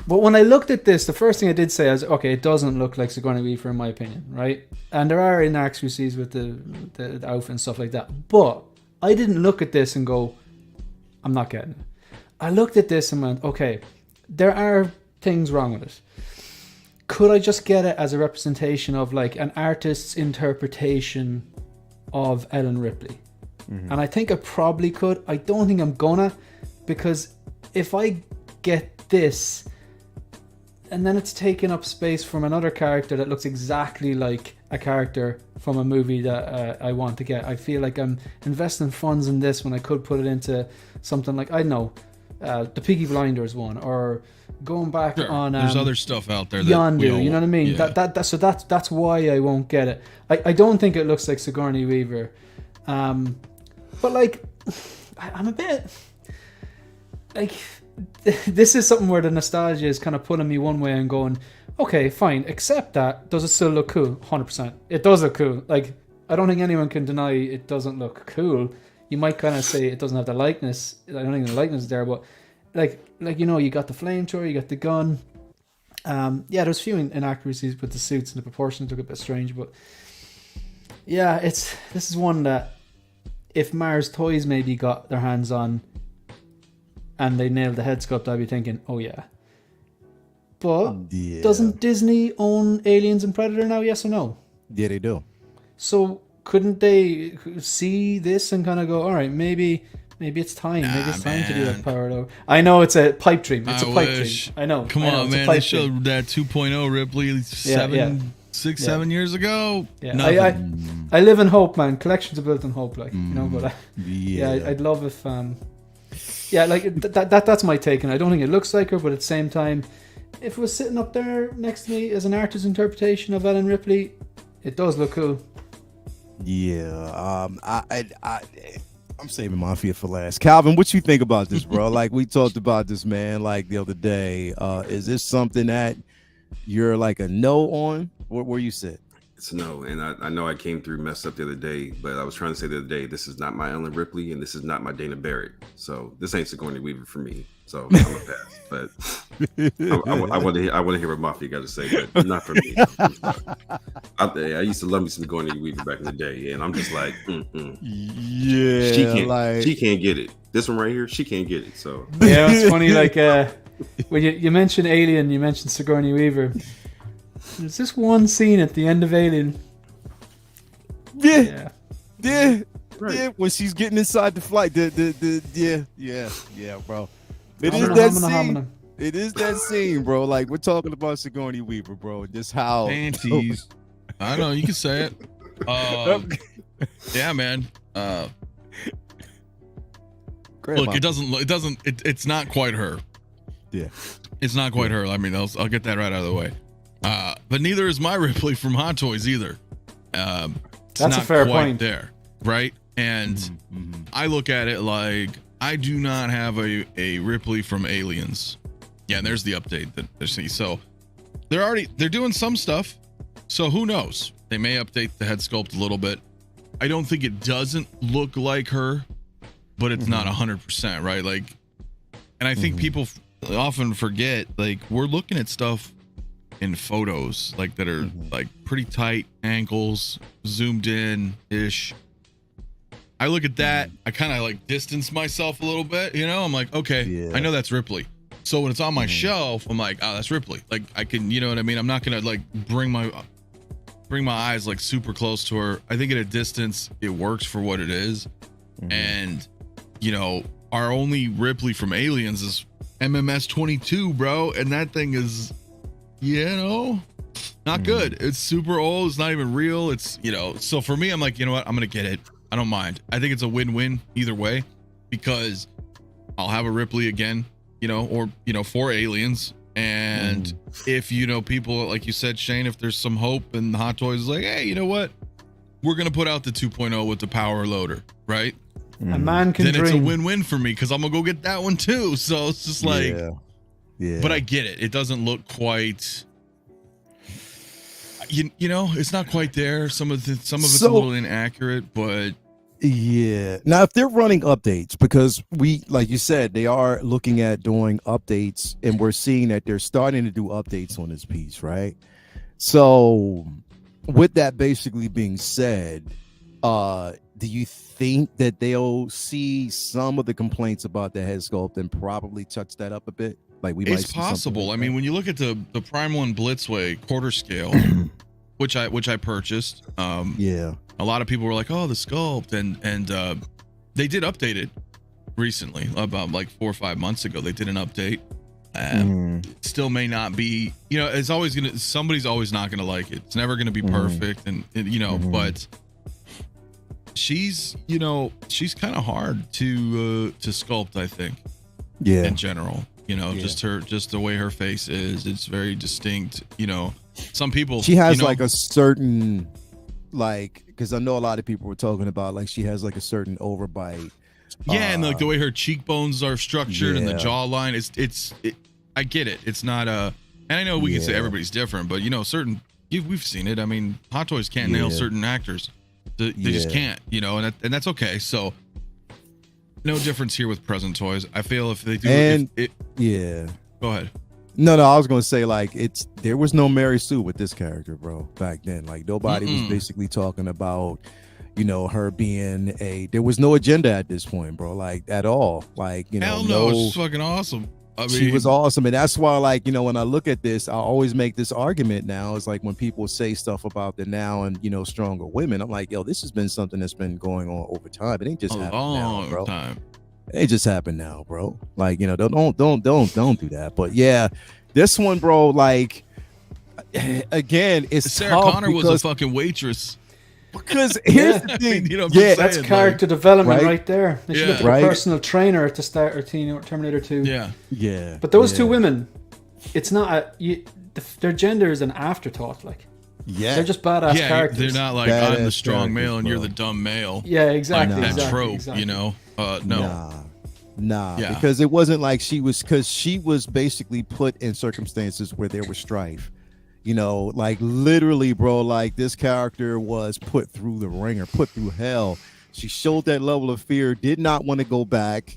But when I looked at this, the first thing I did say was, okay, it doesn't look like Sigourney Weaver in my opinion, right? And there are inaccuracies with the outfit and stuff like that. But I didn't look at this and go, I'm not getting it. I looked at this and went, okay, there are things wrong with it. Could I just get it as a representation of like an artist's interpretation of Ellen Ripley? Mm-hmm. And I think I probably could. I don't think I'm gonna, because if I get this and then it's taking up space from another character that looks exactly like a character from a movie that I want to get, I feel like I'm investing funds in this when I could put it into something like, I don't know, the Peaky Blinders one, or going back on there's other stuff out there that Yondu, you know what I mean? Yeah. So that's why I won't get it. I don't think it looks like Sigourney Weaver, but like I'm a bit like, this is something where the nostalgia is kind of pulling me one way and going, okay, fine, accept that. Does it still look cool? 100%. It does look cool. Like, I don't think anyone can deny it doesn't look cool. You might kind of say it doesn't have the likeness. I don't think the likeness is there, but like you know, you got the flamethrower, you got the gun. There's a few inaccuracies with the suits and the proportions look a bit strange, but yeah, this is one that if Mars Toys maybe got their hands on and they nailed the head sculpt, I'd be thinking, oh yeah. But doesn't Disney own Aliens and Predator now, yes or no? Yeah, they do. So couldn't they see this and kind of go, all right, maybe it's time. Maybe it's time to do that powered over. I know it's a pipe dream. It's a pipe dream. I know. Come on, man. They showed that 2.0 Ripley 7 years ago. Yeah, I live in hope, man. Collections are built on hope, like, you know. But I'd love if that's my take, and I don't think it looks like her, but at the same time, if it was sitting up there next to me as an artist's interpretation of Ellen Ripley, it does look cool. Yeah, I'm saving Mafia for last. Calvin, what you think about this, bro? Like, we talked about this, man, like the other day. Is this something that you're like a no on? Where you sit? It's no, and I know I came through messed up the other day, but I was trying to say the other day, this is not my Ellen Ripley and this is not my Dana Barrett. So this ain't Sigourney Weaver for me. So I'm a pass. But I want to hear what Mafia got to say, but not for me. I used to love me some Sigourney Weaver back in the day, and I'm just like, yeah, she can't get it. This one right here, she can't get it. So yeah, it's funny. Like when you mentioned Alien, you mentioned Sigourney Weaver. There's this one scene at the end of Alien. Yeah. When she's getting inside the flight, bro. It is that scene, bro. Like, we're talking about Sigourney Weaver, bro. Just how panties. I know you can say it. Yeah, man. Look, it's not quite her. Yeah, it's not quite her. I mean, I'll get that right out of the way. But neither is my Ripley from Hot Toys either. That's a fair point there, right? And I look at it like I do not have a Ripley from Aliens. Yeah, and there's the update that they see. So they're doing some stuff. So who knows? They may update the head sculpt a little bit. I don't think it doesn't look like her, but it's not 100%, right? Like, and I think people often forget, like, we're looking at stuff in photos, like that are like pretty tight angles, zoomed in ish. I look at that, I kind of like distance myself a little bit, you know. I'm like, okay, I know that's Ripley. So when it's on my shelf, I'm like, oh, that's Ripley. Like I can, you know what I mean? I'm not gonna like bring my eyes like super close to her. I think at a distance it works for what it is. And you know, our only Ripley from Aliens is MMS 22, bro, and that thing is, you know, not good. It's super old. It's not even real. It's, you know, so for me, I'm like, you know what? I'm gonna get it. I don't mind. I think it's a win-win either way, because I'll have a Ripley again, you know, or, you know, for Aliens. And if, you know, people, like you said, Shane, if there's some hope and Hot Toys is like, hey, you know what? We're going to put out the 2.0 with the power loader, right? A man can then dream. It's a win-win for me, because I'm going to go get that one too. So it's just like, yeah. But I get it. It doesn't look quite... You know, it's not quite there. Some of it's a little inaccurate, but yeah. Now, if they're running updates, because we, like you said, they are looking at doing updates, and we're seeing that they're starting to do updates on this piece, right? So, with that basically being said, do you think that they'll see some of the complaints about the head sculpt and probably touch that up a bit? Like it's possible. I mean, when you look at the Prime 1 Blitzway quarter scale, which I purchased, a lot of people were like, "Oh, the sculpt," and they did update it recently, about like 4 or 5 months ago. They did an update. Still may not be, you know, it's always somebody's always not gonna like it. It's never gonna be perfect, and you know, but she's, you know, she's kind of hard to sculpt, I think. In general. You know, just the way her face is, it's very distinct. You know, some people, she has, you know, like a certain, like, because I know a lot of people were talking about, like, she has like a certain overbite. And like the way her cheekbones are structured and the jawline, I get it. It's not and I know we can say everybody's different, but you know, we've seen it. I mean, Hot Toys can't nail certain actors. They just can't, you know, and that's okay. So no difference here with present toys. I feel if they do, go ahead. No, I was gonna say, like, there was no Mary Sue with this character, bro, back then. Like, nobody was basically talking about, you know, her being there was no agenda at this point, bro, like, at all. Like, you know, hell no, she's fucking awesome. I mean, she was awesome. And that's why, like, you know, when I look at this, I always make this argument now. It's like when people say stuff about the now and, you know, stronger women, I'm like, yo, this has been something that's been going on over time. It ain't just happened now, bro. It just happened now, bro. Like, you know, don't do that. But yeah, this one, bro, like, again, it's Sarah Connor was a fucking waitress. Because here's the thing, you know, that's character development right there. They should have a personal trainer to start, or Terminator 2. Yeah. But those two women, it's not their gender is an afterthought. Like, they're just badass characters. They're not like, I'm the strong male and you're the dumb male. Yeah, exactly. Like that trope, you know. Nah, because it wasn't like she was basically put in circumstances where there was strife. You know, like, literally, bro, like, this character was put through the ringer, put through hell. She showed that level of fear, did not want to go back.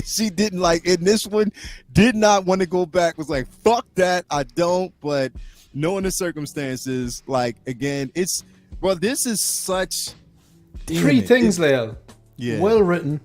She didn't, like, in this one, did not want to go back, was like, fuck that, I don't. But knowing the circumstances, like, again, this is such... Three things, Leo. Yeah. Well written,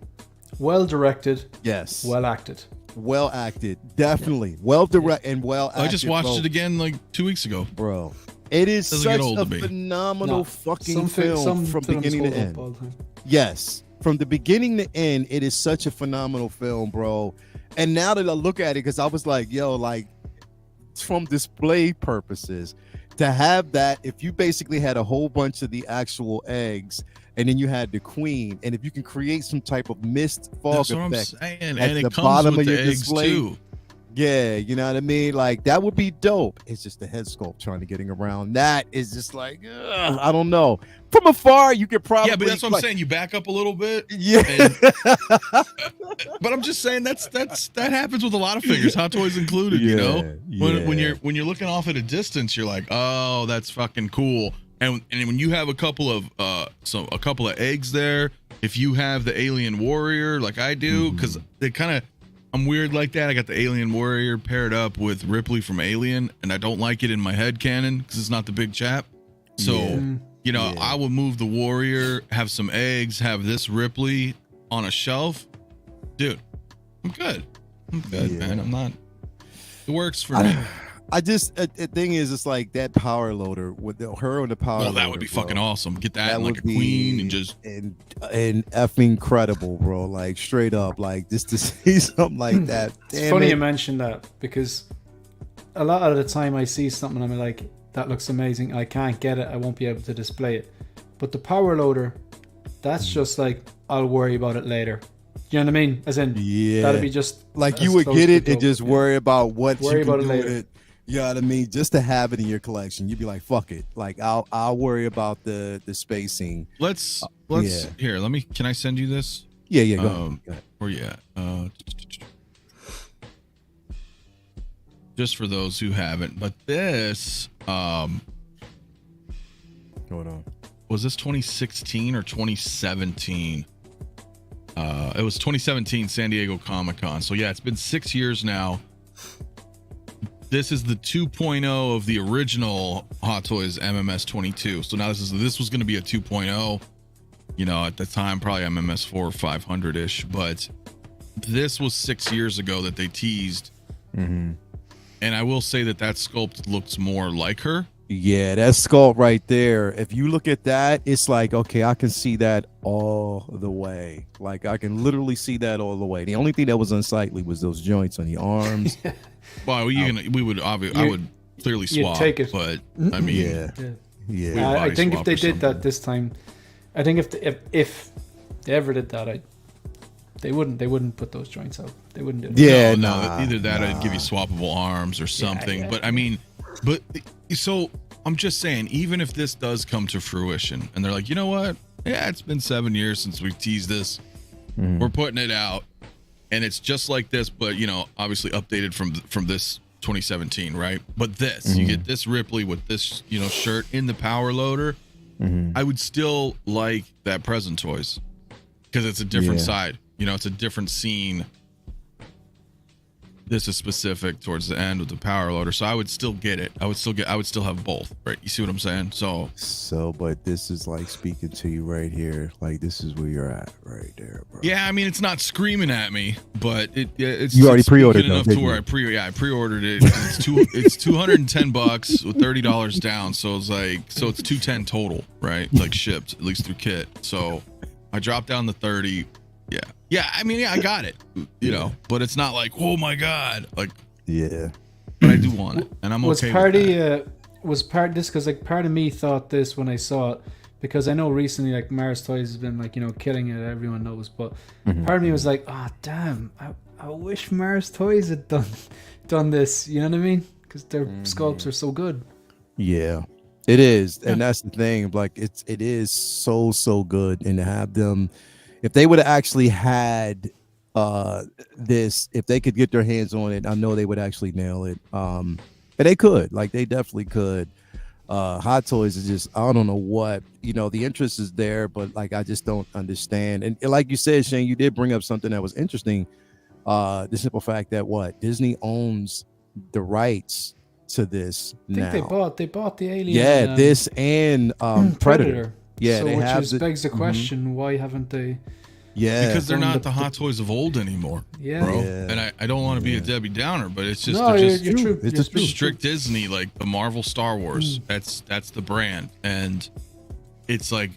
well directed. Yes. Well acted. Well acted, definitely. Well directed and well acted. I just watched it again like 2 weeks ago, bro. It is such a phenomenal fucking film from beginning to end. Yes, from the beginning to end, it is such a phenomenal film, bro. And now that I look at it, because I was like, yo, like, from display purposes, to have that, if you basically had a whole bunch of the actual eggs, and then you had the queen, and if you can create some type of mist fog effect at the bottom of your display, too. Yeah, you know what I mean? Like, that would be dope. It's just the head sculpt trying to getting around. That is just like, I don't know. From afar, you could probably... Yeah, but that's what I'm saying. You back up a little bit. Yeah. But I'm just saying that happens with a lot of figures, Hot Toys included, you know? When you're looking off at a distance, you're like, oh, that's fucking cool. And when you have a couple of eggs there, if you have the alien warrior like I do, because they kind of I'm weird like that. I got the Alien Warrior paired up with Ripley from Alien, and I don't like it in my head canon because it's not the big chap. So, you know, I would move the Warrior, have some eggs, have this Ripley on a shelf. Dude, I'm good. Man. I'm not. It works for me. I just the thing is, it's like that power loader with her on the power. Well, that loader, would be bro. fucking awesome. Get that like a queen and just and effing incredible, bro. Like straight up, like just to see something like that. It's funny you mentioned that because a lot of the time I see something and I'm like, that looks amazing. I can't get it. I won't be able to display it. But the power loader, that's just like I'll worry about it later. You know what I mean? As in, that'd be just like you would get it and just worry about what you can do with it. You know what I mean? Just to have it in your collection, you'd be like, "Fuck it!" Like I'll worry about the spacing. Let's here. Let me. Can I send you this? Yeah. Go ahead. Where you at? Just for those who haven't, but this going on. Was this 2016 or 2017? It was 2017 San Diego Comic-Con. So yeah, it's been 6 years now. This is the 2.0 of the original Hot Toys MMS 22. So now this was going to be a 2.0. You know, at the time probably MMS 4 or 500-ish, but this was 6 years ago that they teased. Mm-hmm. And I will say that sculpt looks more like her. Yeah, that sculpt right there. If you look at that, it's like, okay, I can see that all the way. Like I can literally see that all the way. The only thing that was unsightly was those joints on the arms. Well, I would clearly swap, take it. But I mean, yeah. I think if they did that this time, I think if they ever did that, they wouldn't put those joints out. They wouldn't do it. Yeah, no. Either that, or I'd give you swappable arms or something. Yeah. But I mean, so I'm just saying, even if this does come to fruition, and they're like, you know what? Yeah, it's been 7 years since we teased this. We're putting it out. And it's just like this, but you know, obviously updated from this 2017, right? But this, you get this Ripley with this, you know, shirt in the power loader. I would still like that Present Toys because it's a different side. You know, it's a different scene. This is specific towards the end with the power loader, so I would still get it. I would still have both, right? You see what I'm saying? So, but this is like speaking to you right here. Like this is where you're at, right there, bro. Yeah, I mean, it's not screaming at me, but it's you already pre-ordered enough to where I pre-ordered it. It's $210 with $30 down, so it's $210 total, right? Like shipped, at least through kit. So I dropped down the 30. Yeah. I mean, I got it, you know, but it's not like, oh my god, like, yeah. But I do want it, and I'm okay with that. Was part this because like part of me thought this when I saw it, because I know recently like Mars Toys has been like, you know, killing it, everyone knows, but part of me was like, oh damn, I wish Mars Toys had done this, you know what I mean? Because their sculpts are so good. Yeah, it is, and that's the thing. Like it is so good, and to have them. If they would have actually had this, if they could get their hands on it, I know they would actually nail it. And they could, like they definitely could. Hot Toys is just, I don't know what, you know, the interest is there, but like I just don't understand. And like you said, Shane, you did bring up something that was interesting. The simple fact that Disney owns the rights to this now. I think they bought the Alien. Yeah, this and Predator. Yeah, so begs the question: why haven't they? Yeah, because they're not the Hot Toys of old anymore, bro. And I don't want to be a Debbie Downer, but it's just you're true. It's just strict Disney, like the Marvel, Star Wars. That's the brand, and it's like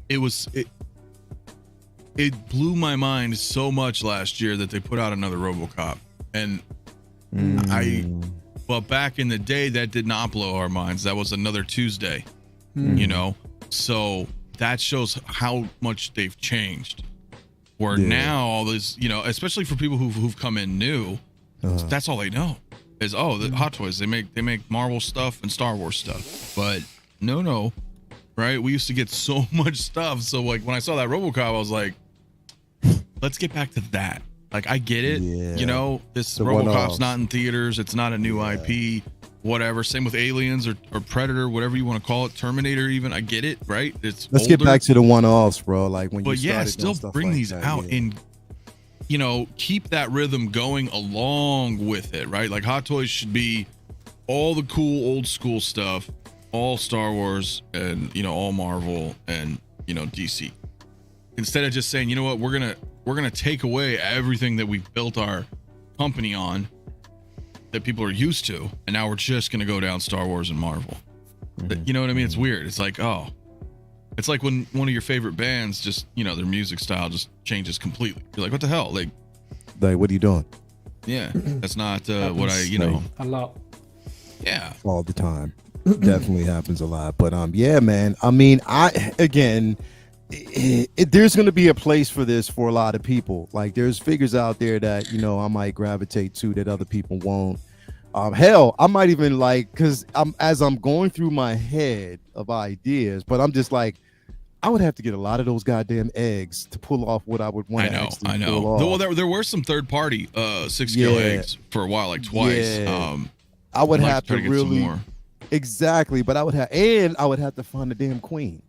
it blew my mind so much last year that they put out another RoboCop, and but back in the day that did not blow our minds. That was another Tuesday, you know. So that shows how much they've changed. Where now all this, you know, especially for people who've come in new, that's all they know is the Hot Toys. They make Marvel stuff and Star Wars stuff. But no, right? We used to get so much stuff. So like when I saw that RoboCop, I was like, let's get back to that. Like I get it, you know, this RoboCop's not in theaters. It's not a new IP. Whatever, same with Aliens or Predator, whatever you want to call it, Terminator even. I get it, right? Let's get back to the one-offs, bro. Like when still bring these out in keep that rhythm going along with it, right? Like Hot Toys should be all the cool old school stuff, all Star Wars and, all Marvel and, DC. Instead of just saying, you know what, we're going to take away everything that we've built our company on that people are used to, and now we're just going to go down Star Wars and Marvel. You know what I mean? It's weird. It's like, it's like when one of your favorite bands just, their music style just changes completely. You're like, what the hell? Like, what are you doing? Yeah, that's not what I, a lot. Yeah, all the time. Definitely happens a lot. But yeah, man. I mean, there's going to be a place for this for a lot of people. Like, there's figures out there that I might gravitate to that other people won't. Hell, I might even because as I'm going through my head of ideas, but I'm just like, I would have to get a lot of those goddamn eggs to pull off what I would want to actually pull off. Well, there were some third party 6-scale eggs for a while, like twice. Yeah. I would have to really more. Exactly, but I would have to find the damn queen.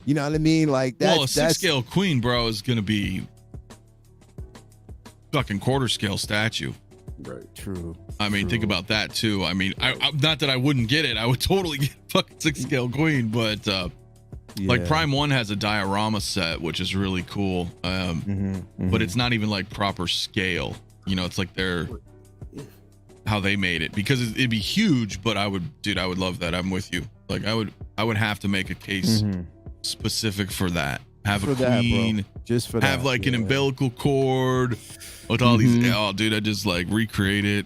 You know what I mean? Like that. Well, a 6-scale queen, bro, is gonna be fucking quarter scale statue. Right. True. I mean, think about that too. I mean, I not that I wouldn't get it. I would totally get a fucking 6-scale queen, but like Prime 1 has a diorama set, which is really cool. But it's not even like proper scale. It's like how they made it, because it'd be huge, but I would love that. I'm with you. Like I would have to make a case specific for that. Have a queen, just for have like an umbilical cord with all these. Oh, dude, I just like recreate it.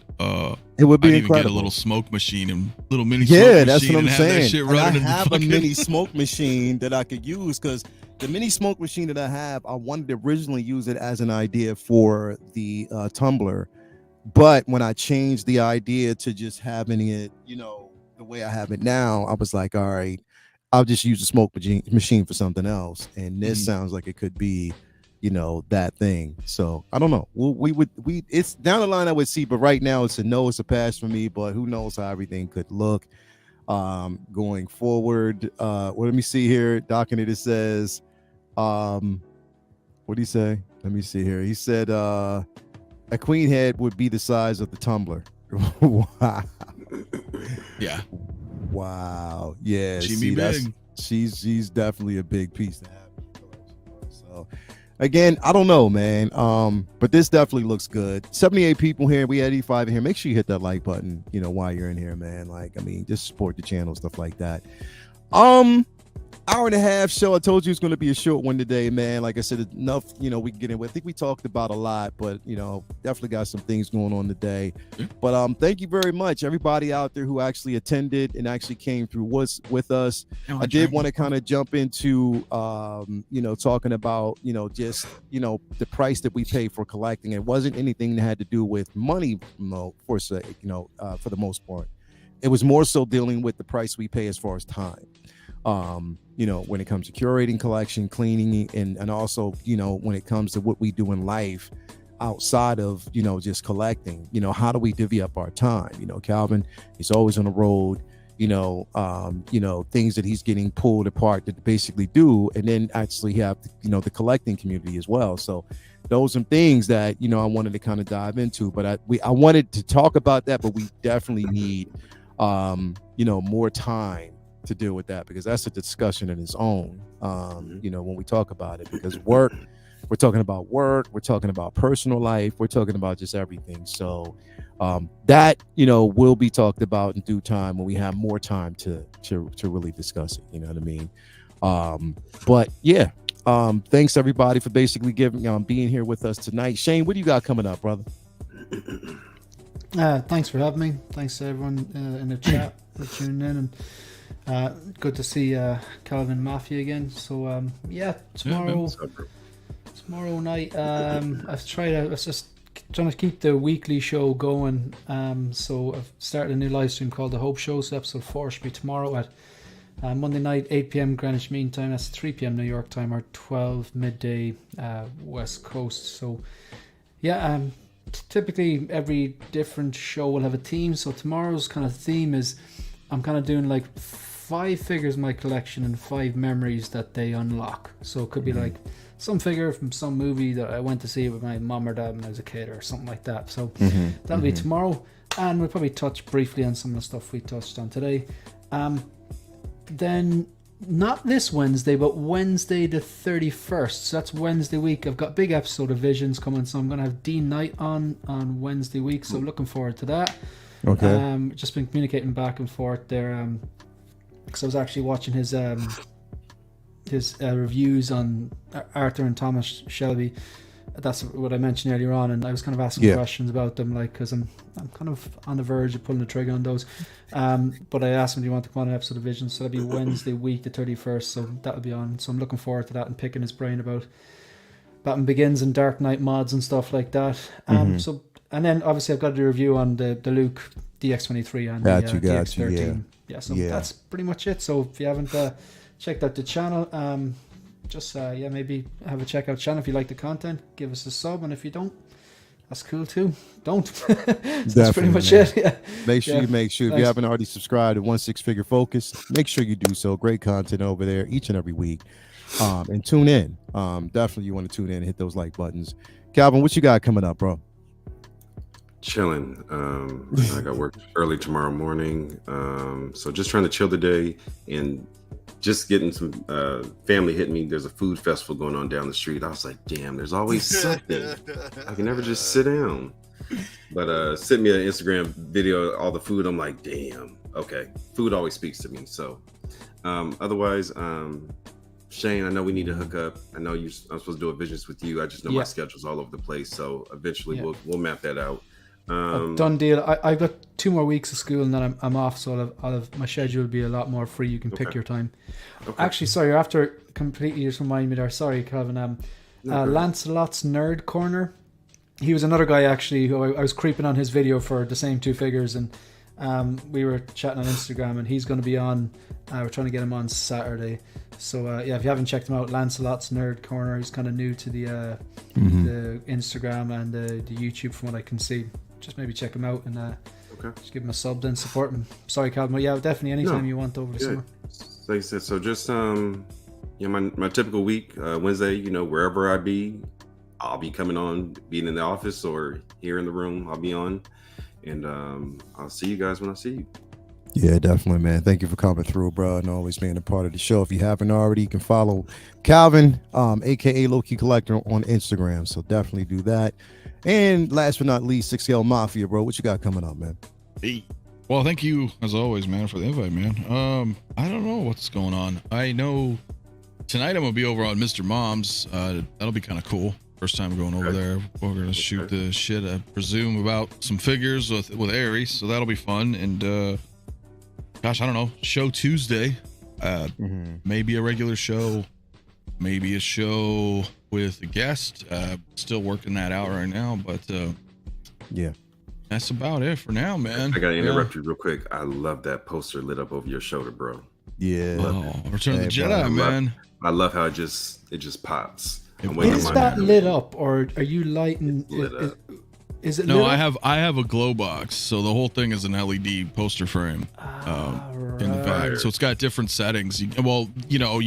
It would be I'd incredible. Even get a little smoke machine and little mini. Yeah, that's what I'm saying. That shit and I in have a mini smoke machine that I could use, because the mini smoke machine that I have, I wanted to originally use it as an idea for the tumbler, but when I changed the idea to just having it, the way I have it now, I was like, all right, I'll just use the smoke machine for something else. And this sounds like it could be, that thing. So I don't know. It's down the line I would see, but right now it's a no, it's a pass for me. But who knows how everything could look going forward. Let me see here. Document it says, what do you say? Let me see here. He said a queen head would be the size of the tumbler. Wow. Yeah. Wow. Yeah. She'd be big. She's definitely a big piece to have. So again, I don't know, man. But this definitely looks good. 78 people here. We had 85 in here. Make sure you hit that like button, while you're in here, man. Like, I mean, just support the channel, stuff like that. Hour and a half show. I told you it's going to be a short one today, man. Like I said, enough, we can get in with. I think we talked about a lot, but, definitely got some things going on today. But thank you very much, everybody out there who actually attended and actually came through with us. I did want to kind of jump into, talking about, just, the price that we pay for collecting. It wasn't anything that had to do with money, for the most part. It was more so dealing with the price we pay as far as time. When it comes to curating collection, cleaning, and also, when it comes to what we do in life outside of, just collecting, how do we divvy up our time? Calvin, he's always on the road, things that he's getting pulled apart to basically do, and then actually have, the collecting community as well. So those are things that, I wanted to kind of dive into, but I wanted to talk about that, but we definitely need, more time to deal with that, because that's a discussion in its own, when we talk about it, because we're talking about work, we're talking about personal life, we're talking about just everything. So that, will be talked about in due time when we have more time to really discuss it. You know what I mean? But yeah, thanks everybody for basically being here with us tonight. Shane, what do you got coming up, brother? Thanks for having me. Thanks to everyone in the chat for tuning in, and good to see Calvin Mafia again. So tomorrow night, I was just trying to keep the weekly show going. So I've started a new live stream called The Hope Show. So episode 4 should be tomorrow at Monday night, 8 p.m. Greenwich Mean Time. That's 3 p.m. New York time, or 12 midday West Coast. So typically every different show will have a theme. So tomorrow's kind of theme is, I'm kind of doing like 5 figures in my collection and 5 memories that they unlock. So it could be like some figure from some movie that I went to see with my mom or dad when I was a kid or something like that. So that'll be tomorrow. And we'll probably touch briefly on some of the stuff we touched on today. Then not this Wednesday, but Wednesday the 31st. So that's Wednesday week. I've got a big episode of Visions coming, so I'm going to have Dean Knight on Wednesday week. So I'm looking forward to that. Okay. Just been communicating back and forth there. Because I was actually watching his reviews on Arthur and Thomas Shelby. That's what I mentioned earlier on, and I was kind of asking questions about them, like, because I'm kind of on the verge of pulling the trigger on those. But I asked him, do you want to come on an episode of Vision? So that'll be Wednesday week, the 31st. So that'll be on. So I'm looking forward to that and picking his brain about Batman Begins and Dark Knight mods and stuff like that. So, and then obviously I've got to do a review on the Luke DX23 and the DX13. So that's pretty much it. So if you haven't checked out the channel, just maybe have a check out channel if you like the content. Give us a sub, and if you don't, that's cool too. Don't. That's pretty much it. Yeah. Make sure if you haven't already subscribed to 16 Figure Focus, make sure you do so. Great content over there each and every week. And tune in. Definitely you want to tune in and hit those like buttons. Calvin, what you got coming up, bro? Chilling. I got work early tomorrow morning. So just trying to chill the day and just getting some family hitting me. There's a food festival going on down the street. I was like, damn, there's always something. I can never just sit down. But sent me an Instagram video, all the food. I'm like, damn, okay. Food always speaks to me. So otherwise, Shane, I know we need to hook up. I know I'm supposed to do a Visions with you. I just know my schedule's all over the place. So eventually we'll map that out. Done deal. I've got 2 more weeks of school and then I'm off, so I'll have my schedule will be a lot more free. You can pick your time. Actually, sorry, after completely just remind me there. Sorry, Calvin. Lancelot's Nerd Corner. He was another guy actually who I was creeping on his video for the same 2 figures, and we were chatting on Instagram, and he's going to be on. We're trying to get him on Saturday. So if you haven't checked him out, Lancelot's Nerd Corner. He's kind of new to the Instagram and the YouTube from what I can see. Just maybe check him out and just give him a sub, then support him. Sorry, Calvin. Yeah, definitely anytime you want over the summer. Like I said, so just my typical week, Wednesday, wherever I be, I'll be coming on, being in the office or here in the room, I'll be on. And I'll see you guys when I see you. Yeah, definitely, man. Thank you for coming through, bro, and always being a part of the show. If you haven't already, you can follow Calvin, aka Low-Key Collector, on Instagram. So definitely do that. And last but not least, 6L Mafia, bro. What you got coming up, man? Hey. Well, thank you as always, man, for the invite, man. I don't know what's going on. I know tonight I'm gonna be over on Mr. Mom's. That'll be kind of cool. First time going over there. We're gonna shoot the shit, I presume, about some figures with Aries, so that'll be fun. And gosh, I don't know. Show Tuesday. Maybe a regular show. Maybe a show with a guest. Still working that out right now, but that's about it for now, man. I gotta interrupt you real quick. I love that poster lit up over your shoulder, bro. Yeah. Return of the Jedi, man. I love how it just pops. Is that lit up, or are you lighting? Is it? No, I have a glow box, so the whole thing is an LED poster frame in the back. So it's got different settings. You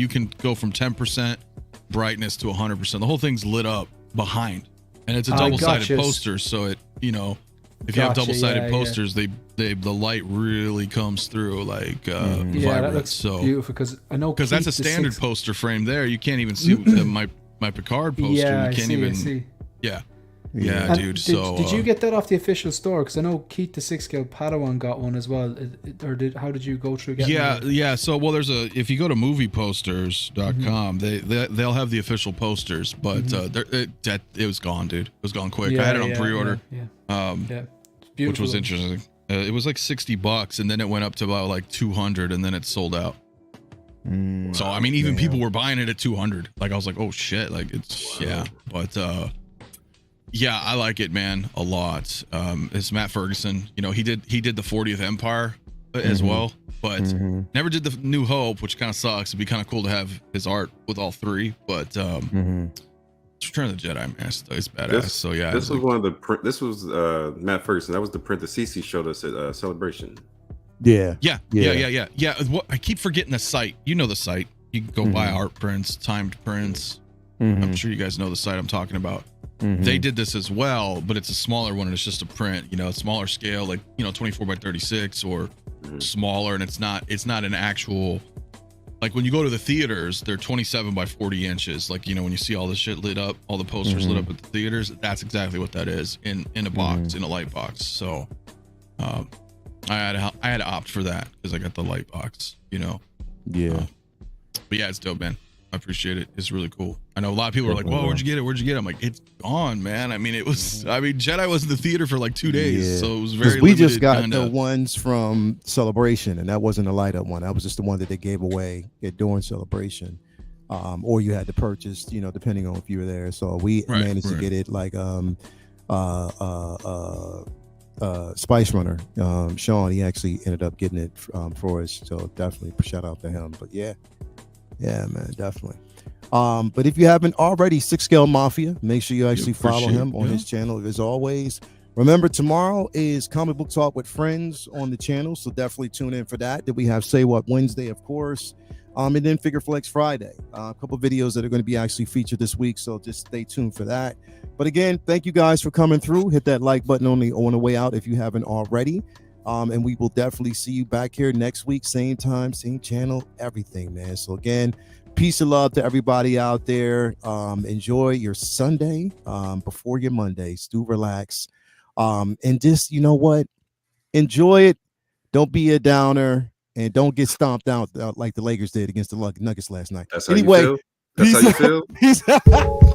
can go from 10% brightness to 100%. The whole thing's lit up behind, and it's a double-sided poster. So it, if you have double-sided posters, the light really comes through like vibrant. That looks beautiful because that's a standard poster frame. There, you can't even see my Picard poster. Yeah, you can't even. Yeah, dude. Did you get that off the official store? Because I know Keith the 6-scale Padawan got one as well. How did you go through getting it? Yeah. So, if you go to movieposters.com, they'll have the official posters, but it was gone, dude. It was gone quick. I had it on pre-order. Which was interesting. It was like $60, and then it went up to about like 200, and then it sold out. So, I mean, even people were buying it at 200. Like, I was like, oh shit, like it's but. Yeah, I like it, man, a lot. It's Matt Ferguson. He did the 40th Empire as well, but never did the New Hope, which kind of sucks. It'd be kind of cool to have his art with all 3, but Return of the Jedi, man, it's badass. So yeah, this was Matt Ferguson. That was the print that CC showed us at Celebration. Yeah. What, I keep forgetting the site. You know the site. You can go buy art prints, timed prints. I'm sure you guys know the site I'm talking about. They did this as well, but it's a smaller one and it's just a print, you know, a smaller scale, like, you know, 24 by 36 or smaller, and it's not an actual, like when you go to the theaters, they're 27 by 40 inches. Like, you know, when you see all this shit lit up, all the posters lit up at the theaters, that's exactly what that is in a box, in a light box. So I had to opt for that because I got the light box, you know. Yeah. But yeah, it's dope, man. I appreciate it. It's really cool. I know a lot of people are like, "Whoa, where'd you get it? I'm like, it's gone, man. I mean, Jedi was in the theater for like 2 days, so it was very. We just got the ones from Celebration, and that wasn't a light up one. That was just the one that they gave away during Celebration, or you had to purchase, you know, depending on if you were there. So we managed to get it like Spice Runner. Sean, he actually ended up getting it for us. So definitely shout out to him. But yeah, man, definitely. But if you haven't already, 6 Scale Mafia, make sure you actually follow him on his channel. As always, remember, tomorrow is Comic Book Talk with Friends on the channel, so definitely tune in for that. Then we have Say What Wednesday, of course, and then Figure Flex Friday. A couple videos that are going to be actually featured this week, so just stay tuned for that. But again, thank you guys for coming through. Hit that like button on the way out if you haven't already. And we will definitely see you back here next week, same time, same channel, everything, man. So again, peace and love to everybody out there. Enjoy your Sunday before your Mondays. Do relax. And just, you know what? Enjoy it. Don't be a downer. And don't get stomped out like the Lakers did against the Nuggets last night. That's how you feel? That's how you feel? Peace out.